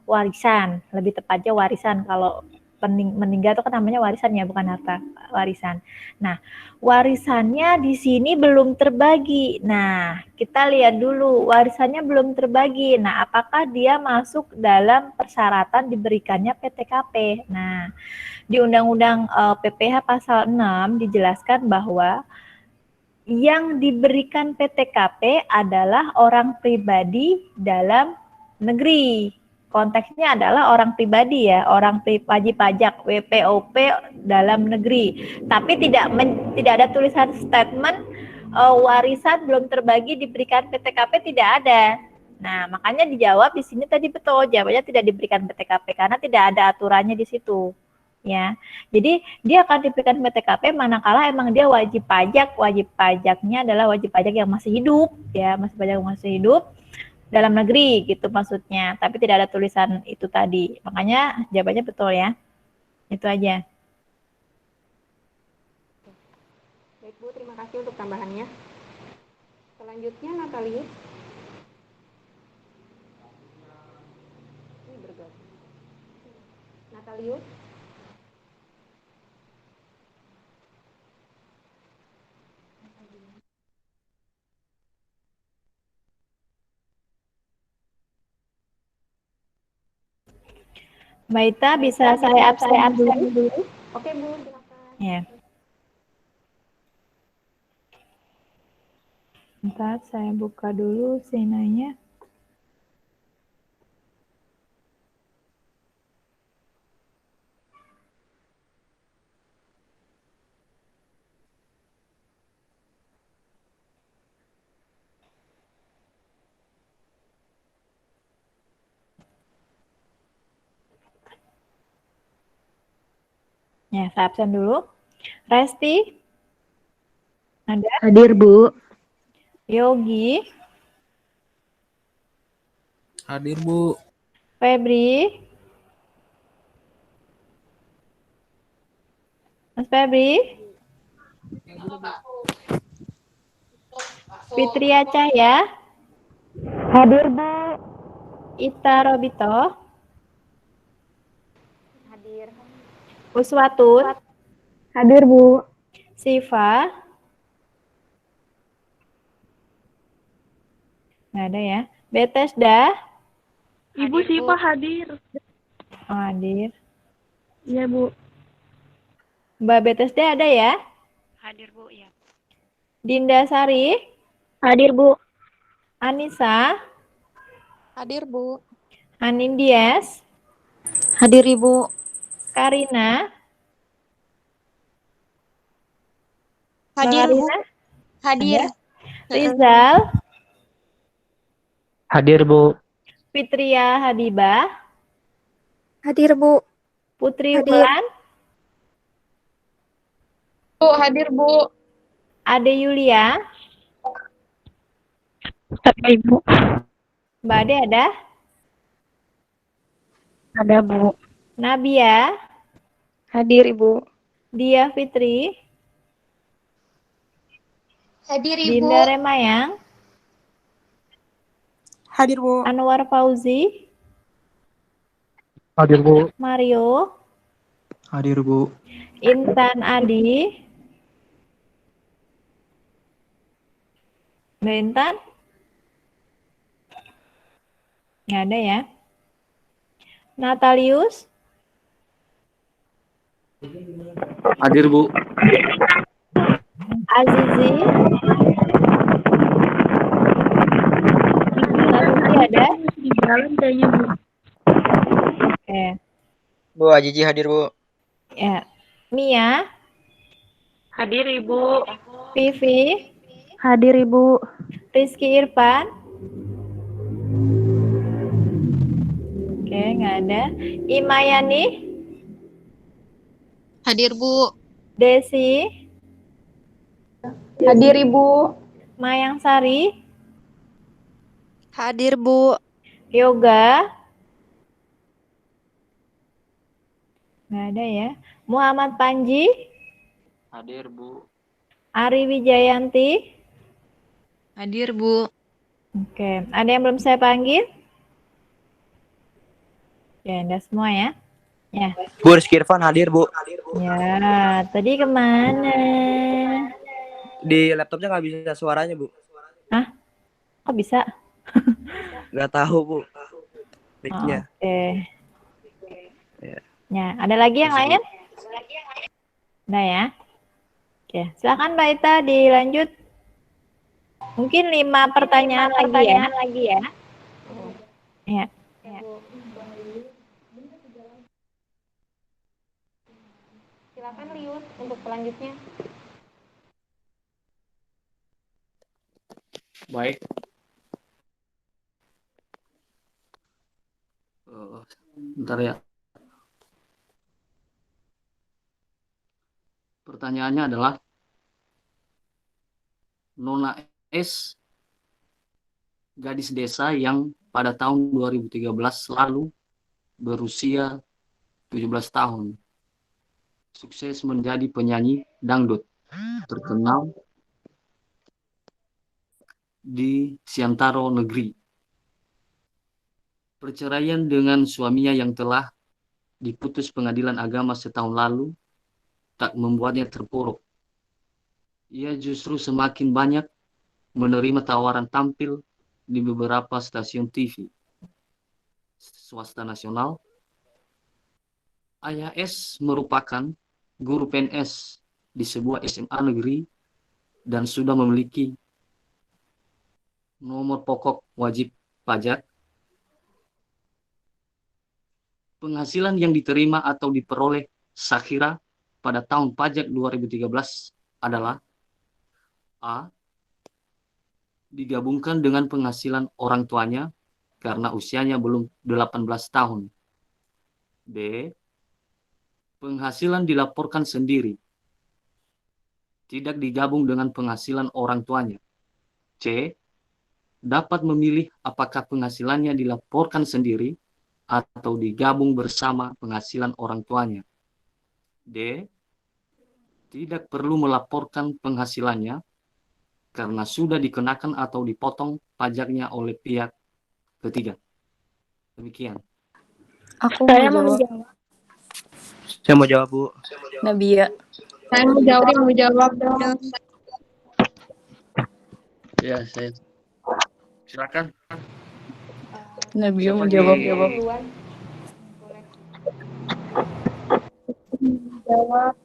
warisan, lebih tepatnya warisan. Kalau meninggal itu kan namanya warisan ya, bukan harta, warisan. Nah, warisannya di sini belum terbagi. Nah, kita lihat dulu warisannya belum terbagi. Nah, apakah dia masuk dalam persyaratan diberikannya PTKP? Nah, di Undang-Undang PPH pasal 6 dijelaskan bahwa yang diberikan PTKP adalah orang pribadi dalam negeri. konteksnya adalah orang pribadi ya, orang wajib pajak WPOP dalam negeri. Tapi tidak ada tulisan statement warisan belum terbagi diberikan PTKP, tidak ada. Nah, makanya dijawab di sini tadi betul, jawabannya tidak diberikan PTKP karena tidak ada aturannya di situ. Ya. Jadi dia akan diberikan PTKP manakala emang dia wajib pajaknya adalah wajib pajak yang masih hidup ya, masih hidup dalam negeri gitu maksudnya, tapi tidak ada tulisan itu tadi. Makanya jawabannya betul ya. Itu aja. Baik Bu, terima kasih untuk tambahannya. Selanjutnya Natalius. Ini bergabung. Natalius. Mbak Ita, bisa saya absen dulu? Oke Bu, silakan. Ya. Bentar, saya buka dulu sinanya. Ya, saya absen dulu. Resti? Ada? Hadir, Bu. Yogi? Hadir, Bu. Febri? Mas Febri? Fitria Cahya? Hadir, Bu. Ita Robito? Hadir. Uswatun? Hadir, Bu. Siva? Nggak ada ya. Bethesda? Ibu Siva hadir. Oh, hadir. Iya, Bu. Mbak Bethesda ada ya? Hadir, Bu, ya. Dinda Sari? Hadir, Bu. Anissa? Hadir, Bu. Anindias? Hadir, Ibu. Karina? Hadir, Mbak Bu. Karina? Hadir. Rizal? Hadir, Bu. Fitria Habibah? Hadir, Bu. Putri Hadir. Wulan? Bu, hadir, Bu. Ade Yulia? Ada, Ibu. Mbak Ade ada? Ada, Bu. Nabia? Hadir, Ibu. Dia Fitri? Hadir, Dinda Remayang? Hadir, Bu. Anwar Fauzi? Hadir, Bu. Mario? Hadir, Bu. Intan Adi? Mbak Intan? Nggak ada ya. Natalius? Hadir, Bu. Azizi? Azizi ada? Di jalan kayaknya, Bu. Oke. Bu, Azizi hadir, Bu. Ya. Mia? Hadir, Ibu. Vivi? Hadir, Ibu. Rizky Irfan? Oke, nggak ada. Imayani? Hadir, Bu. Desi? Hadir, Ibu. Mayang Sari? Hadir, Bu. Yoga? Nggak ada ya. Muhammad Panji? Hadir, Bu. Ari Wijayanti? Hadir, Bu. Oke, ada yang belum saya panggil? Ya, udah semua ya. Ya. Bu, Rizky Irfan hadir, Bu. Ya, tadi kemana? Di laptopnya nggak bisa suaranya, Bu. Hah? Kok bisa? Nggak tahu, Bu. Mic-nya. Oke. Ya. Ya, ada lagi yang lain? Udah ya. Oke, silakan Mbak Ita dilanjut. Mungkin 5 pertanyaan lagi ya. Ya. Silakan Lius untuk selanjutnya. Baik. Bentar ya. Pertanyaannya adalah Nona S, gadis desa yang pada tahun 2013 lalu berusia 17 tahun, sukses menjadi penyanyi dangdut terkenal di Siantaro Negeri. Perceraian dengan suaminya yang telah diputus pengadilan agama setahun lalu tak membuatnya terpuruk. Ia justru semakin banyak menerima tawaran tampil di beberapa stasiun TV swasta nasional. Ayah S merupakan guru PNS di sebuah SMA negeri dan sudah memiliki nomor pokok wajib pajak. Penghasilan yang diterima atau diperoleh Shakira pada tahun pajak 2013 adalah A, digabungkan dengan penghasilan orang tuanya karena usianya belum 18 tahun. B, penghasilan dilaporkan sendiri, tidak digabung dengan penghasilan orang tuanya. C, dapat memilih apakah penghasilannya dilaporkan sendiri atau digabung bersama penghasilan orang tuanya. D, tidak perlu melaporkan penghasilannya karena sudah dikenakan atau dipotong pajaknya oleh pihak ketiga. Demikian. Saya mau menjawab. Saya mau jawab, Bu. Nabia. Saya mau jawab dong. Ya, saya. Silakan. Nabia mau Siapa jawab. Jawab.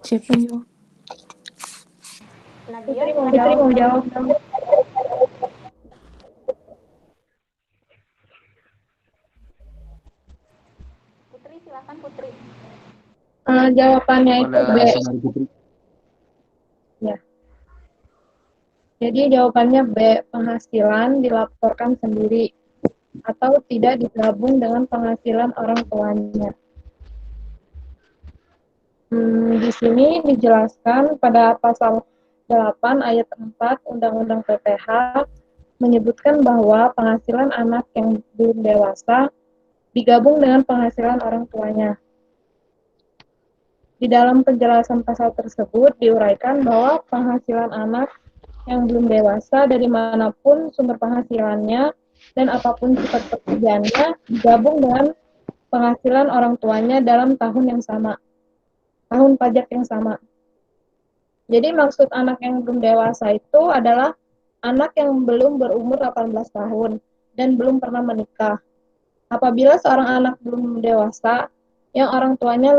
Siapa yang jawab? Putri mau jawab dong. Putri, silakan Putri. Jawabannya itu B. Putri. Ya. Jadi jawabannya B, penghasilan dilaporkan sendiri atau tidak digabung dengan penghasilan orang tuanya. Di sini dijelaskan pada pasal 8 ayat 4 Undang-Undang PPH menyebutkan bahwa penghasilan anak yang belum dewasa digabung dengan penghasilan orang tuanya. Di dalam penjelasan pasal tersebut diuraikan bahwa penghasilan anak yang belum dewasa dari manapun sumber penghasilannya dan apapun sifat pekerjaannya digabung dengan penghasilan orang tuanya dalam tahun yang sama, tahun pajak yang sama. Jadi maksud anak yang belum dewasa itu adalah anak yang belum berumur 18 tahun dan belum pernah menikah. Apabila seorang anak belum dewasa yang orang tuanya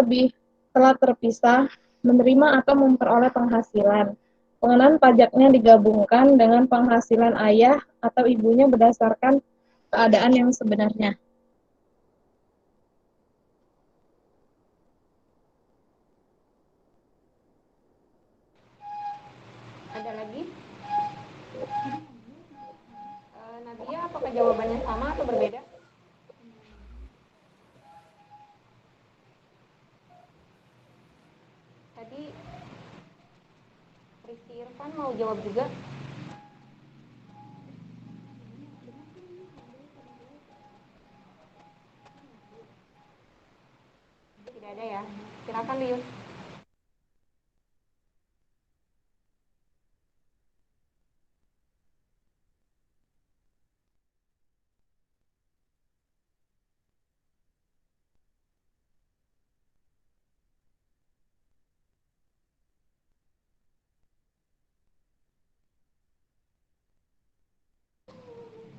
telah terpisah, menerima atau memperoleh penghasilan, pengenaan pajaknya digabungkan dengan penghasilan ayah atau ibunya berdasarkan keadaan yang sebenarnya. Ada lagi? Nadia, apakah jawabannya sama atau berbeda? Tadi Rizky Irfan mau jawab juga. Tidak ada ya. Silakan Lius.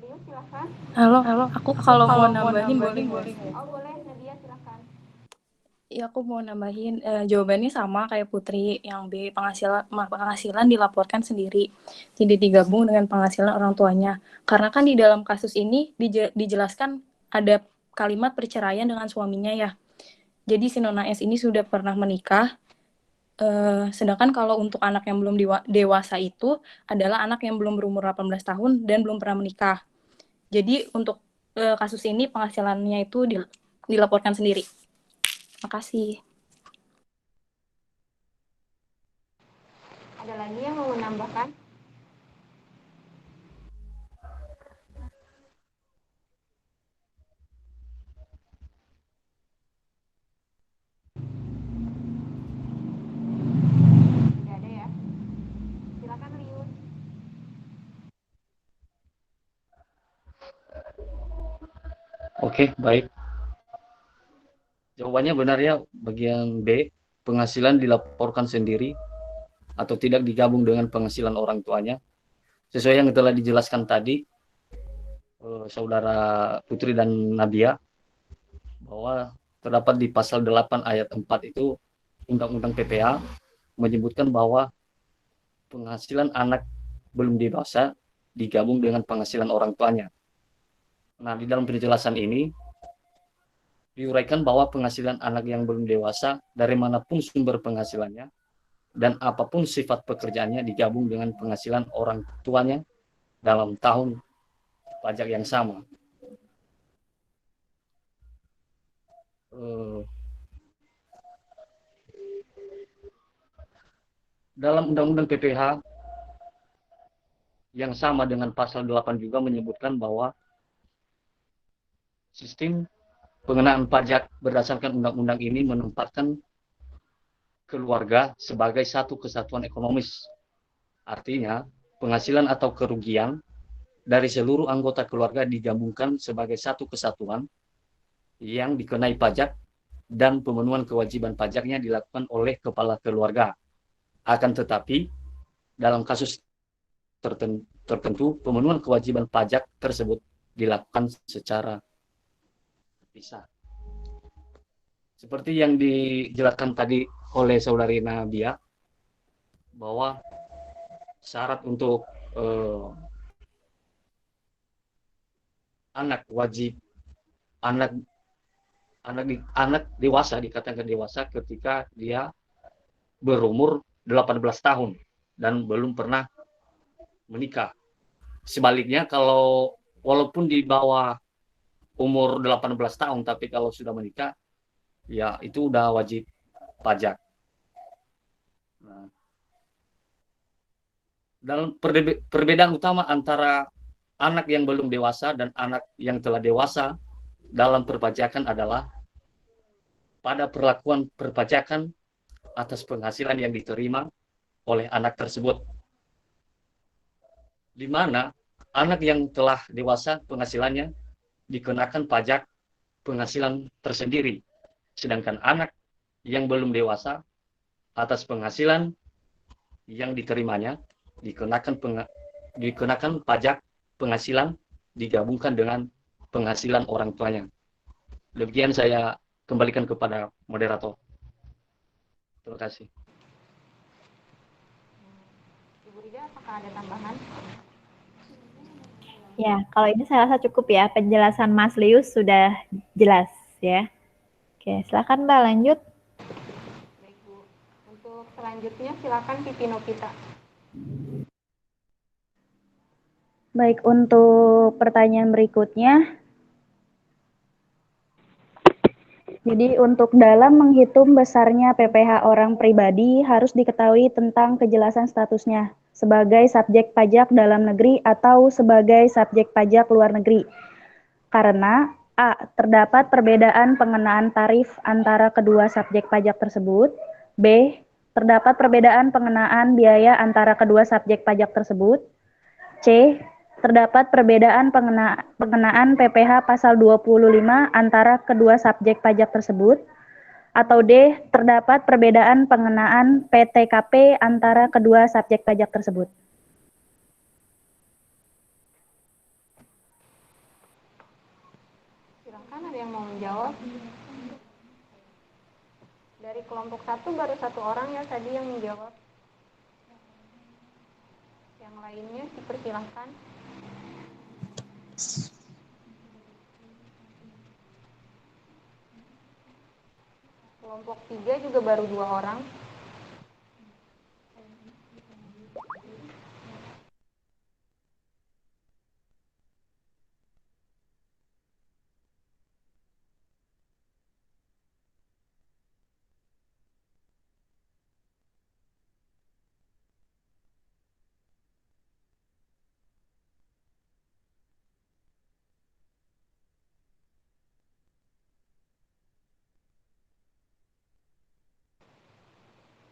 Lius, silakan. Halo, aku kalau mau nambahin boleh nggak? Oh boleh, Nadia silakan. Ya, aku mau nambahin jawabannya sama kayak Putri yang B, penghasilan dilaporkan sendiri, tidak digabung dengan penghasilan orang tuanya. Karena kan di dalam kasus ini dijelaskan ada kalimat perceraian dengan suaminya ya. Jadi si Nona S ini sudah pernah menikah, sedangkan kalau untuk anak yang belum dewasa itu adalah anak yang belum berumur 18 tahun dan belum pernah menikah. Jadi untuk kasus ini penghasilannya itu dilaporkan sendiri. Makasih. Ada lagi yang mau menambahkan? Tidak ada ya? Silakan Liun. Oke, baik. Jawabannya benar ya, bagian B, penghasilan dilaporkan sendiri atau tidak digabung dengan penghasilan orang tuanya. Sesuai yang telah dijelaskan tadi, Saudara Putri dan Nadia, bahwa terdapat di pasal 8 ayat 4 itu Undang-Undang PPA menyebutkan bahwa penghasilan anak belum dewasa digabung dengan penghasilan orang tuanya. Nah, di dalam penjelasan ini diuraikan bahwa penghasilan anak yang belum dewasa dari manapun sumber penghasilannya dan apapun sifat pekerjaannya digabung dengan penghasilan orang tuanya dalam tahun pajak yang sama. Dalam Undang-Undang PPH yang sama dengan pasal 8 juga menyebutkan bahwa sistem pengenaan pajak berdasarkan undang-undang ini menempatkan keluarga sebagai satu kesatuan ekonomis. Artinya, penghasilan atau kerugian dari seluruh anggota keluarga digabungkan sebagai satu kesatuan yang dikenai pajak dan pemenuhan kewajiban pajaknya dilakukan oleh kepala keluarga. Akan tetapi, dalam kasus tertentu, pemenuhan kewajiban pajak tersebut dilakukan secara terpisah. Seperti yang dijelaskan tadi oleh Saudari Nadia, bahwa syarat untuk anak wajib anak dewasa, dikatakan dewasa ketika dia berumur 18 tahun dan belum pernah menikah. Sebaliknya, kalau walaupun di bawah umur 18 tahun tapi kalau sudah menikah, ya itu udah wajib pajak. Nah, dalam perbedaan utama antara anak yang belum dewasa dan anak yang telah dewasa dalam perpajakan adalah pada perlakuan perpajakan atas penghasilan yang diterima oleh anak tersebut, di mana anak yang telah dewasa penghasilannya dikenakan pajak penghasilan tersendiri, sedangkan anak yang belum dewasa atas penghasilan yang diterimanya dikenakan pajak penghasilan digabungkan dengan penghasilan orang tuanya. Demikian saya kembalikan kepada moderator. Terima kasih. Ibu Rida, apakah ada tambahan? Ya, kalau ini saya rasa cukup ya. Penjelasan Mas Lius sudah jelas ya. Oke, silakan Mbak lanjut. Baik, Bu. Untuk selanjutnya silakan Pipi Novita. Baik, untuk pertanyaan berikutnya. Jadi untuk dalam menghitung besarnya PPh orang pribadi harus diketahui tentang kejelasan statusnya sebagai subjek pajak dalam negeri atau sebagai subjek pajak luar negeri. Karena A. Terdapat perbedaan pengenaan tarif antara kedua subjek pajak tersebut. B. Terdapat perbedaan pengenaan biaya antara kedua subjek pajak tersebut. C. Terdapat perbedaan pengenaan PPh pasal 25 antara kedua subjek pajak tersebut. Atau D. Terdapat perbedaan pengenaan PTKP antara kedua subjek pajak tersebut. Silakan, ada yang mau menjawab? Dari kelompok 1 baru 1 orang ya tadi yang menjawab. Yang lainnya dipersilahkan. Kelompok 3 juga baru 2 orang.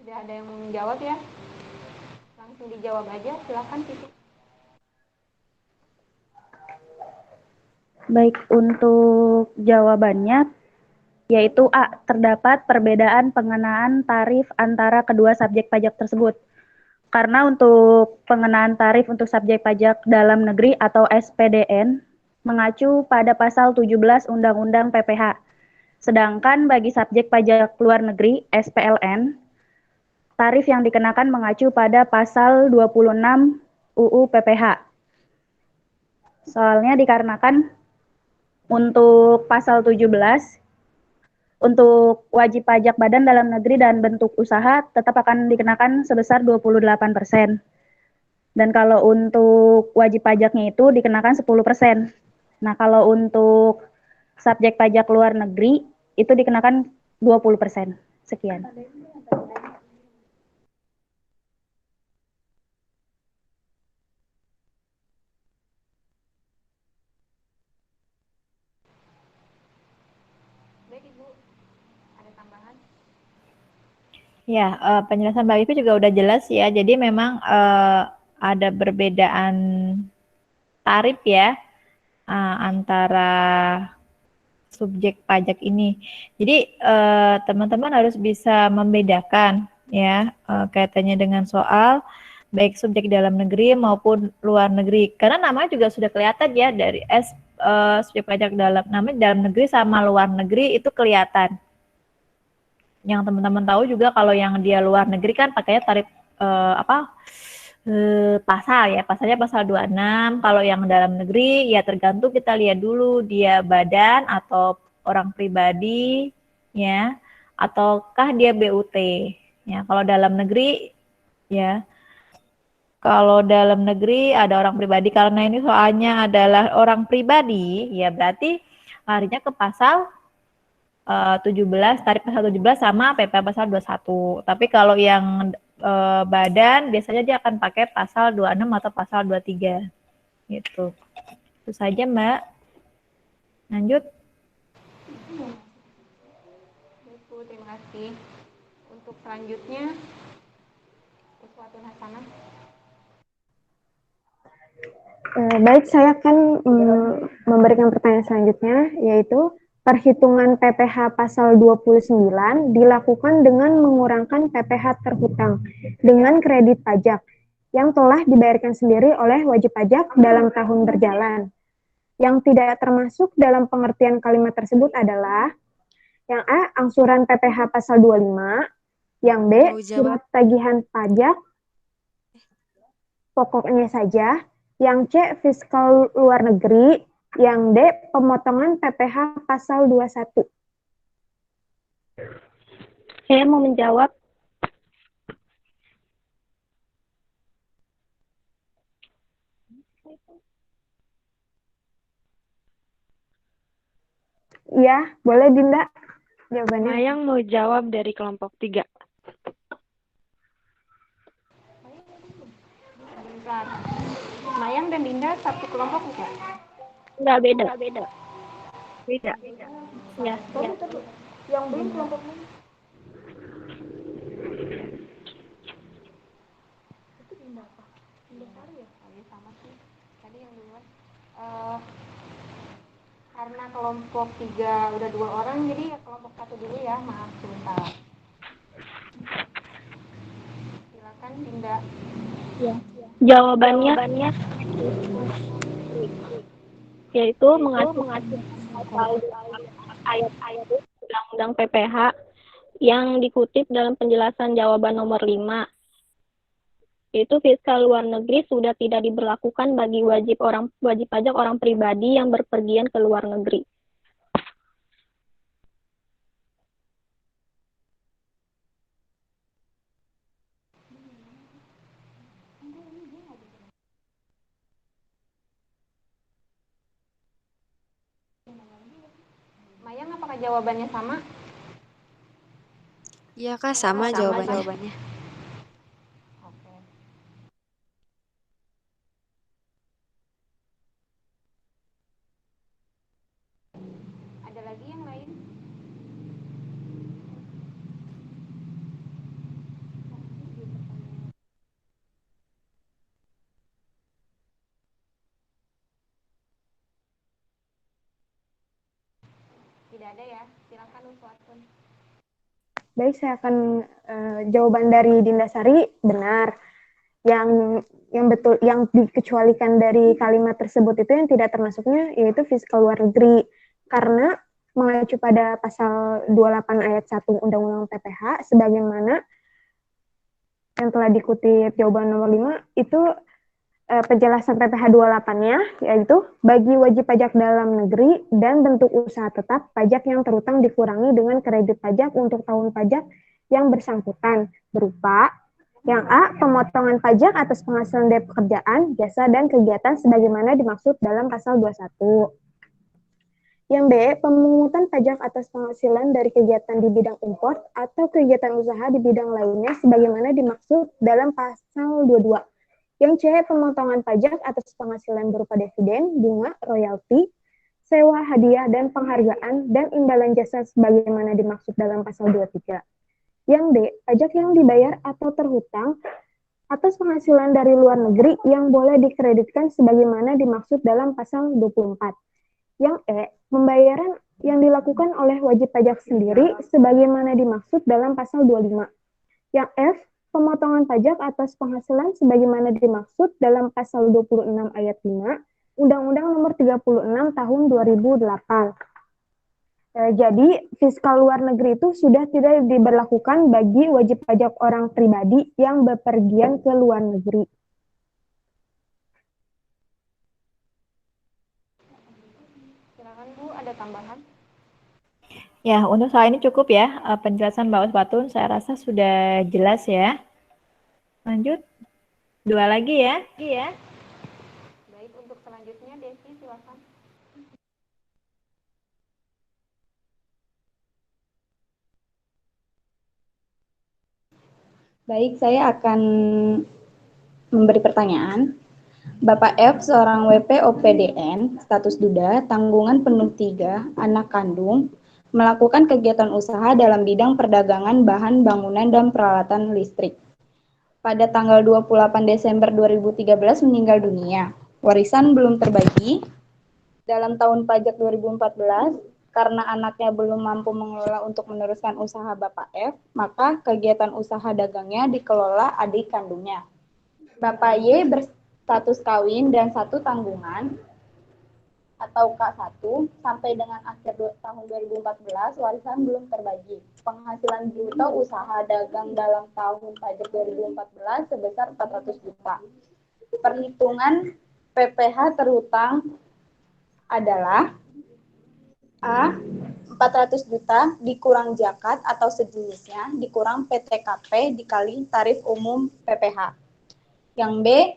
Sudah ada yang mau menjawab ya? Langsung dijawab aja, silakan Siti. Baik, untuk jawabannya yaitu A, terdapat perbedaan pengenaan tarif antara kedua subjek pajak tersebut. Karena untuk pengenaan tarif untuk subjek pajak dalam negeri atau SPDN mengacu pada pasal 17 Undang-Undang PPH. Sedangkan bagi subjek pajak luar negeri SPLN, tarif yang dikenakan mengacu pada pasal 26 UU PPH. Soalnya dikarenakan untuk pasal 17 untuk wajib pajak badan dalam negeri dan bentuk usaha tetap akan dikenakan sebesar 28%. Dan kalau untuk wajib pajaknya itu dikenakan 10%. Nah, kalau untuk subjek pajak luar negeri itu dikenakan 20%. Sekian. Baik Ibu, ada tambahan? Ya, penjelasan Mbak Vivi juga udah jelas ya. Jadi memang ada perbedaan tarif ya antara subjek pajak ini. Jadi teman-teman harus bisa membedakan ya kaitannya dengan soal baik subjek dalam negeri maupun luar negeri. Karena namanya juga sudah kelihatan ya dari subjek pajak dalam negeri sama luar negeri itu kelihatan. Yang teman-teman tahu juga kalau yang dia luar negeri kan pakainya tarif pasal ya, pasalnya pasal 26. Kalau yang dalam negeri ya tergantung, kita lihat dulu dia badan atau orang pribadi ya, ataukah dia BUT ya. Kalau dalam negeri ya, kalau dalam negeri ada orang pribadi, karena ini soalnya adalah orang pribadi ya, berarti larinya ke pasal 17, tarif pasal 17 sama PP pasal 21. Tapi kalau yang badan biasanya dia akan pakai pasal 26 atau pasal 23 gitu. Itu saja Mbak. Lanjut. Ibu, terima kasih. Untuk selanjutnya Uswatun Hasanah. Baik, saya akan memberikan pertanyaan selanjutnya, yaitu perhitungan PPh pasal 29 dilakukan dengan mengurangkan PPh terhutang dengan kredit pajak yang telah dibayarkan sendiri oleh wajib pajak dalam tahun berjalan. Yang tidak termasuk dalam pengertian kalimat tersebut adalah yang A, angsuran PPh pasal 25, yang B, surat tagihan pajak pokoknya saja, yang C, fiskal luar negeri, yang D, pemotongan PPh pasal 21. Saya mau menjawab. Iya, boleh Dinda jawabannya. Mayang mau jawab dari kelompok 3. Bentar. Mayang dan Dinda satu kelompok bukan? Enggak, beda. Beda. Ya. Yang belum kelompok mana? Itu Dinda apa? Dinda Sari ya? Oh, iya sama sih. Tadi yang duluan. Karena kelompok 3 udah 2 orang, jadi ya kelompok 1 dulu ya. Maaf sebentar. Silakan Dinda. Ya. Jawabannya yaitu mengacu pasal ayat-ayat Undang-Undang PPH yang dikutip dalam penjelasan jawaban nomor 5. Yaitu fiskal luar negeri sudah tidak diberlakukan bagi wajib pajak orang pribadi yang berpergian ke luar negeri. Mayang, apakah jawabannya sama? Iya Kak, sama jawabannya. Oke. Ada lagi yang lain? Tidak ada ya, silakan Uswatun. Baik, saya akan jawaban dari Dinda Sari benar. Yang betul, yang dikecualikan dari kalimat tersebut itu yang tidak termasuknya yaitu fiskal luar negeri, karena mengacu pada pasal 28 ayat 1 Undang-Undang PPH sebagaimana yang telah dikutip jawaban nomor 5 itu penjelasan PPH 28-nya yaitu bagi wajib pajak dalam negeri dan bentuk usaha tetap, pajak yang terutang dikurangi dengan kredit pajak untuk tahun pajak yang bersangkutan berupa yang A, pemotongan pajak atas penghasilan dari pekerjaan, jasa, dan kegiatan sebagaimana dimaksud dalam pasal 21. Yang B, pemungutan pajak atas penghasilan dari kegiatan di bidang import atau kegiatan usaha di bidang lainnya sebagaimana dimaksud dalam pasal 22. Yang C, pemotongan pajak atas penghasilan berupa dividen, bunga, royalti, sewa, hadiah, dan penghargaan, dan imbalan jasa sebagaimana dimaksud dalam pasal 23. Yang D, pajak yang dibayar atau terhutang atas penghasilan dari luar negeri yang boleh dikreditkan sebagaimana dimaksud dalam pasal 24. Yang E, pembayaran yang dilakukan oleh wajib pajak sendiri sebagaimana dimaksud dalam pasal 25. Yang F, pemotongan pajak atas penghasilan sebagaimana dimaksud dalam pasal 26 ayat 5 Undang-Undang Nomor 36 Tahun 2008. Jadi, fiskal luar negeri itu sudah tidak diberlakukan bagi wajib pajak orang pribadi yang bepergian ke luar negeri. Silakan Bu, ada tambahan? Ya, untuk soal ini cukup ya. Penjelasan Mbak Uswatun saya rasa sudah jelas ya. Lanjut. 2 lagi ya. Baik, untuk selanjutnya Desi silakan. Baik, saya akan memberi pertanyaan. Bapak F, seorang WP OPDN, status duda, tanggungan penuh 3, anak kandung, melakukan kegiatan usaha dalam bidang perdagangan bahan bangunan dan peralatan listrik. Pada tanggal 28 Desember 2013 meninggal dunia. Warisan belum terbagi. Dalam tahun pajak 2014, karena anaknya belum mampu mengelola untuk meneruskan usaha Bapak F, maka kegiatan usaha dagangnya dikelola adik kandungnya. Bapak Y berstatus kawin dan 1 tanggungan atau K1 sampai dengan akhir tahun 2014 warisan belum terbagi. Penghasilan bruto usaha dagang dalam tahun pajak 2014 sebesar 400 juta. Perhitungan PPH terhutang adalah A, 400 juta dikurang zakat atau sejenisnya dikurang PTKP dikali tarif umum PPH. Yang B,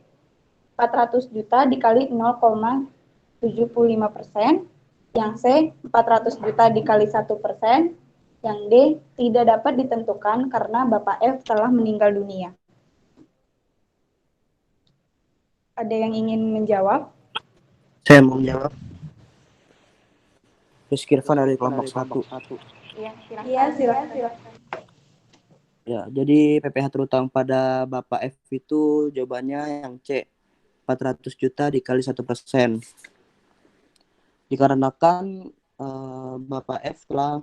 400 juta dikali 0,75%. Yang C, 400 juta dikali 1%. Yang D, tidak dapat ditentukan karena Bapak F telah meninggal dunia. Ada yang ingin menjawab? Saya mau menjawab. Rizky Irfan dari kelompok 1. Iya, silakan. Ya, jadi PPH terutang pada Bapak F itu jawabannya yang C, 400 juta dikali 1%. Dikarenakan Bapak F telah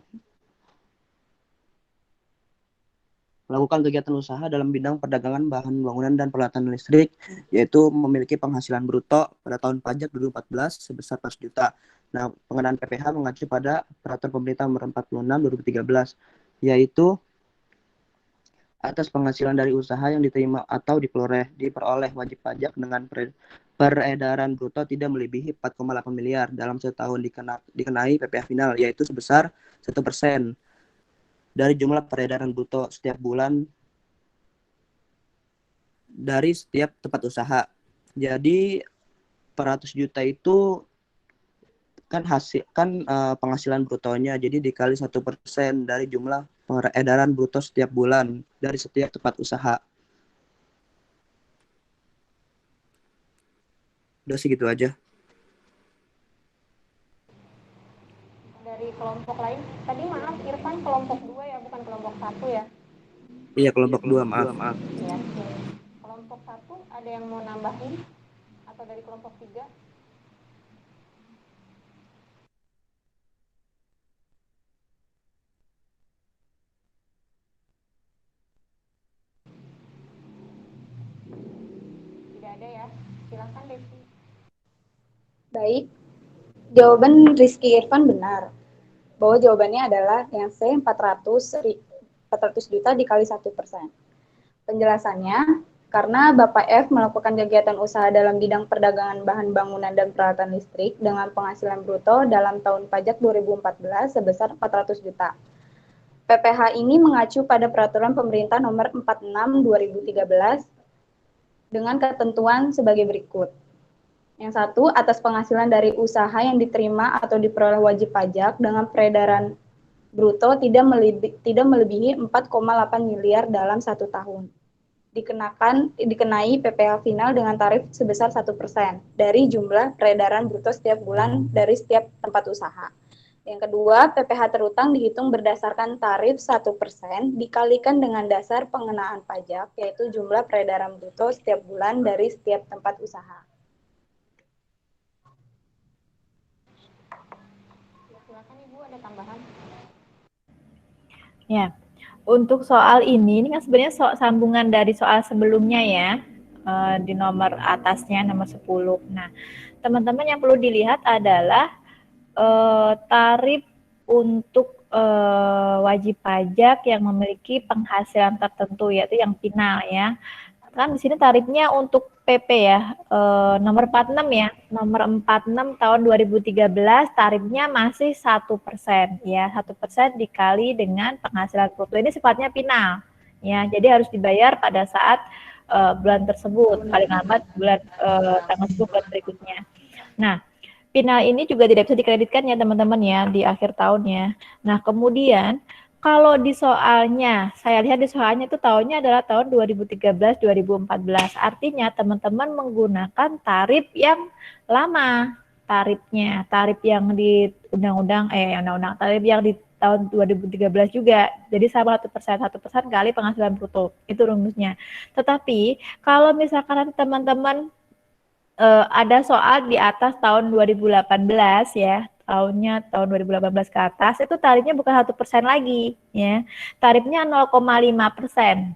melakukan kegiatan usaha dalam bidang perdagangan bahan bangunan dan peralatan listrik, yaitu memiliki penghasilan bruto pada tahun pajak 2014 sebesar 100 juta. Nah, pengenaan PPH mengacu pada Peraturan Pemerintah Nomor 46 2013, yaitu atas penghasilan dari usaha yang diterima atau diperoleh wajib pajak dengan peredaran bruto tidak melebihi 4,8 miliar dalam setahun dikenai PPh final, yaitu sebesar 1% dari jumlah peredaran bruto setiap bulan dari setiap tempat usaha. Jadi per 100 juta itu kan penghasilan brutonya, jadi dikali 1% dari jumlah peredaran bruto setiap bulan dari setiap tempat usaha. Udah sih gitu aja. Dari kelompok lain, tadi maaf Irfan kelompok 2 ya, bukan kelompok 1 ya? Iya, kelompok 2, maaf. Ya. Kelompok 1 ada yang mau nambahin? Atau dari kelompok 3? Tidak ada ya? Silahkan Devi. Baik, jawaban Rizky Irfan benar. Bahwa jawabannya adalah yang C, 400 juta dikali 1%. Penjelasannya, karena Bapak F melakukan kegiatan usaha dalam bidang perdagangan bahan bangunan dan peralatan listrik dengan penghasilan bruto dalam tahun pajak 2014 sebesar 400 juta. PPh ini mengacu pada Peraturan Pemerintah Nomor 46 2013 dengan ketentuan sebagai berikut. Yang satu, atas penghasilan dari usaha yang diterima atau diperoleh wajib pajak dengan peredaran bruto tidak melebihi 4,8 miliar dalam 1 tahun. Dikenai PPh final dengan tarif sebesar 1% dari jumlah peredaran bruto setiap bulan dari setiap tempat usaha. Yang kedua, PPh terutang dihitung berdasarkan tarif 1% dikalikan dengan dasar pengenaan pajak, yaitu jumlah peredaran bruto setiap bulan dari setiap tempat usaha. Silakan Ibu, ada tambahan? Ya, untuk soal ini kan sebenarnya sambungan dari soal sebelumnya ya, di nomor atasnya, nomor 10. Nah, teman-teman yang perlu dilihat adalah tarif untuk wajib pajak yang memiliki penghasilan tertentu, yaitu yang final ya. Kan di sini tarifnya untuk PP ya, nomor 46 ya, nomor 46 tahun 2013 tarifnya masih 1% ya, 1% dikali dengan penghasilan bruto. Ini sifatnya final ya, jadi harus dibayar pada saat bulan tersebut, paling lambat bulan tanggal 10 bulan berikutnya. Nah, final ini juga tidak bisa dikreditkan ya teman-teman ya di akhir tahunnya. Nah, kemudian kalau di soalnya, saya lihat di soalnya itu tahunnya adalah tahun 2013-2014. Artinya teman-teman menggunakan tarif yang lama tarifnya, tarif yang di undang-undang, tarif yang di tahun 2013 juga. Jadi sama 1% kali penghasilan bruto. Itu rumusnya. Tetapi kalau misalkan teman-teman ada soal di atas tahun 2018 ya, tahun 2018 ke atas, itu tarifnya bukan 1% lagi ya, tarifnya 0,5%.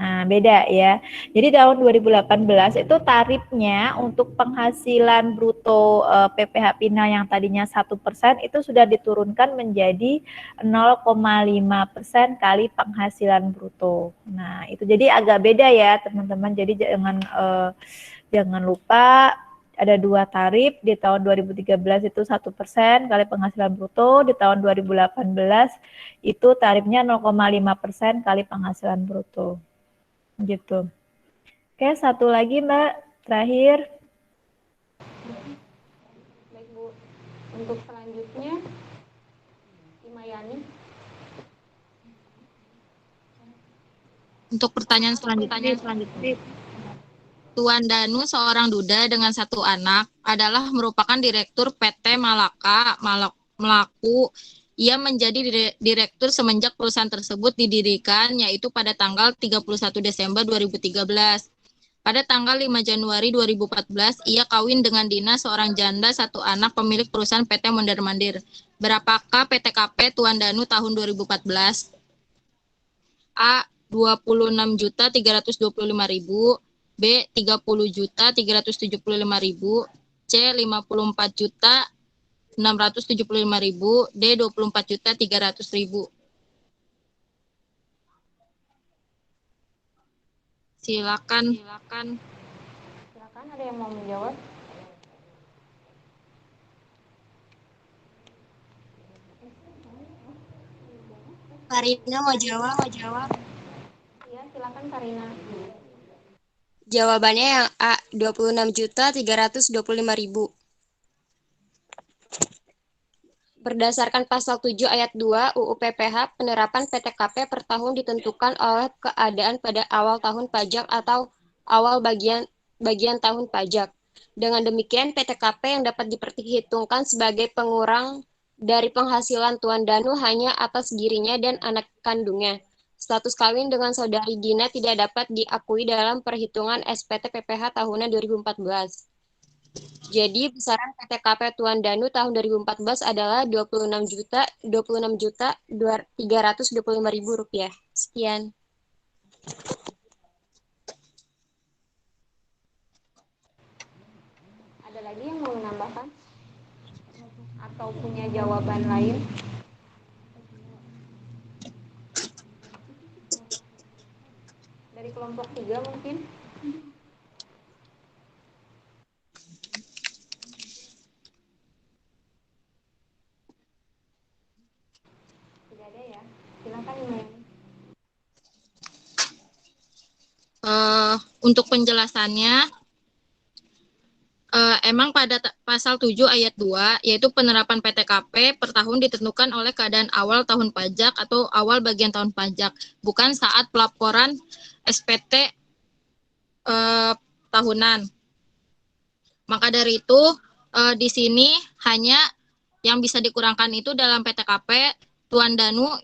Nah, beda ya. Jadi tahun 2018 itu tarifnya untuk penghasilan bruto PPh final yang tadinya 1% itu sudah diturunkan menjadi 0,5% kali penghasilan bruto. Nah, itu jadi agak beda ya, teman-teman. Jadi jangan lupa ada 2 tarif, di tahun 2013 itu 1% kali penghasilan bruto, di tahun 2018 itu tarifnya 0,5% kali penghasilan bruto. Gitu. Oke, satu lagi Mbak, terakhir. Baik Bu, untuk selanjutnya Imayani. Untuk pertanyaan selanjutnya, Tuan Danu, seorang duda dengan 1 anak, adalah merupakan direktur PT Malaka Melaku. Ia menjadi direktur semenjak perusahaan tersebut didirikan, yaitu pada tanggal 31 Desember 2013. Pada tanggal 5 Januari 2014, ia kawin dengan Dina, seorang janda 1 anak pemilik perusahaan PT Mondar-Mandir. Berapakah PTKP Tuan Danu tahun 2014? A. 26.325.000, B. 30.375.000, C. 54.675.000, D. 24.300.000. Silakan. Silakan, ada yang mau menjawab? Karina mau jawab? Iya, silakan Karina. Jawabannya yang A, 26.325.000. Berdasarkan pasal 7 ayat 2 UU PPH, penerapan PTKP per tahun ditentukan oleh keadaan pada awal tahun pajak atau awal bagian tahun pajak. Dengan demikian, PTKP yang dapat diperhitungkan sebagai pengurang dari penghasilan Tuan Danu hanya atas dirinya dan anak kandungnya. Status kawin dengan saudari Dina tidak dapat diakui dalam perhitungan SPT PPH tahunan 2014. Jadi besaran PTKP Tuan Danu tahun 2014 adalah 26.325.000 rupiah. Sekian. Ada lagi yang mau menambahkan? Atau punya jawaban lain? Dari kelompok 3 mungkin? Tidak ada ya? Silakan Iman. Untuk penjelasannya, emang pada pasal 7 ayat 2, yaitu penerapan PTKP per tahun ditentukan oleh keadaan awal tahun pajak atau awal bagian tahun pajak, bukan saat pelaporan SPT tahunan. Maka dari itu, di sini hanya yang bisa dikurangkan itu dalam PTKP Tuan Danu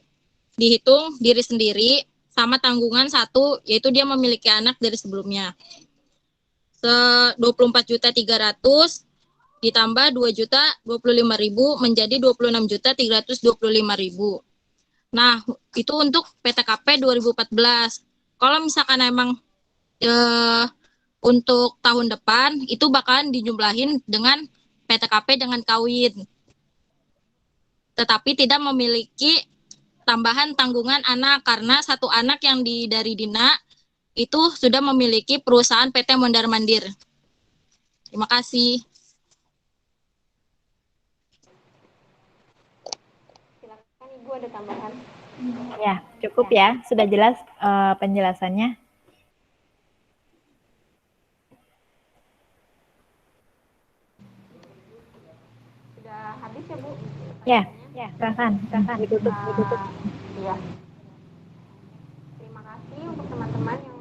dihitung diri sendiri sama tanggungan satu, yaitu dia memiliki anak dari sebelumnya. 24.300 ditambah 2.025.000 menjadi 26.325.000. Nah, itu untuk PTKP 2014. Kalau misalkan emang untuk tahun depan itu bakalan dijumlahin dengan PTKP dengan kawin. Tetapi tidak memiliki tambahan tanggungan anak karena satu anak yang dari Dina itu sudah memiliki perusahaan PT Mondar Mandir. Terima kasih. Silakan Ibu, ada tambahan? Ya, cukup ya. Sudah jelas penjelasannya. Sudah habis ya Bu? Ya, silakan. Ditutup. Iya. Terima kasih untuk teman-teman yang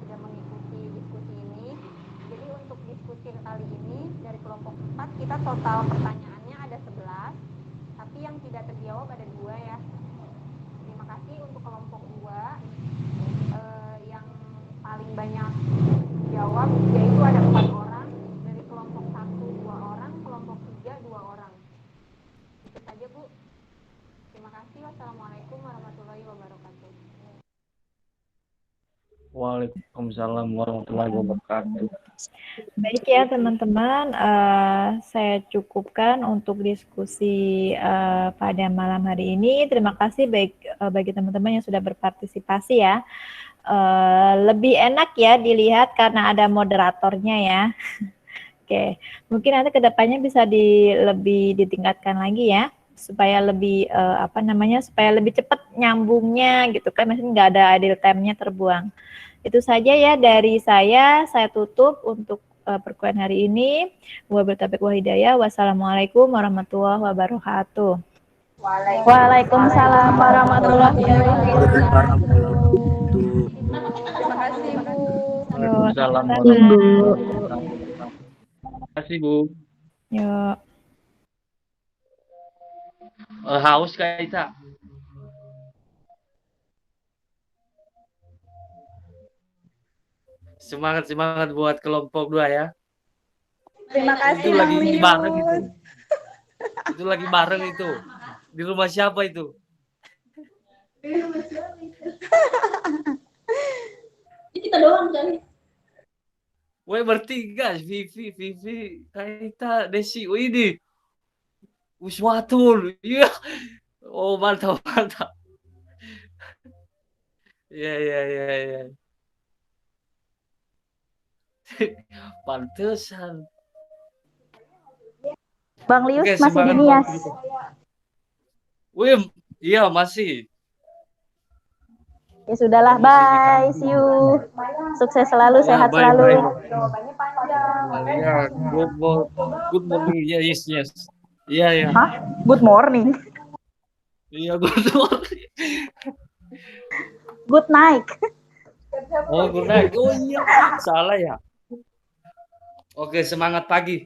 sudah mengikuti diskusi ini. Jadi untuk diskusi kali ini dari kelompok 4 kita total pertanyaannya ada 11, tapi yang tidak terjawab ada 2 ya. Terima kasih untuk kelompok 2 yang paling banyak jawab, yaitu ada 4 orang. Dari kelompok 1 2 orang, kelompok 3 2 orang. Itu saja Bu. Terima kasih. Wassalamualaikum warahmatullahi wabarakatuh. Waalaikumsalam warahmatullahi wabarakatuh. Baik ya teman-teman, saya cukupkan untuk diskusi pada malam hari ini. Terima kasih bagi teman-teman yang sudah berpartisipasi ya. Lebih enak ya dilihat karena ada moderatornya ya. Oke, mungkin nanti kedepannya bisa lebih ditingkatkan lagi ya, supaya lebih supaya lebih cepat nyambungnya gitu kan, maksudnya nggak ada idle time-nya terbuang. Itu saja ya dari saya tutup untuk perkuliahan hari ini. Wabillahi taufiq wal hidayah. Wassalamualaikum warahmatullahi wabarakatuh. Waalaikumsalam warahmatullahi wabarakatuh. Terima kasih Bu. Waalaikumsalam warahmatullahi wabarakatuh. Terima kasih Bu. Yuk. Haus Kak Ita. Semangat buat kelompok 2 ya. Terima kasih Itu lagi Bang bareng Lius. itu. Itu lagi bareng itu. Di rumah siapa itu? Kita doang kan. Woi bertiga, Vivi, Kaita, Desi, ini. Wiswatul. Iya. Oh, mantap. Iya. Pantesan. Bang Lius Oke, masih di semangat Nias. Bang. Wim, iya masih. Ya sudahlah, bye, see you. Sukses selalu, Ya, sehat bye selalu. bye. Ya, good morning. Ya, yes, yes. Iya, ya. Hah? Good morning. Iya, good morning. Good night. Oh, good night. Oh iya, salah ya. Oke, semangat pagi.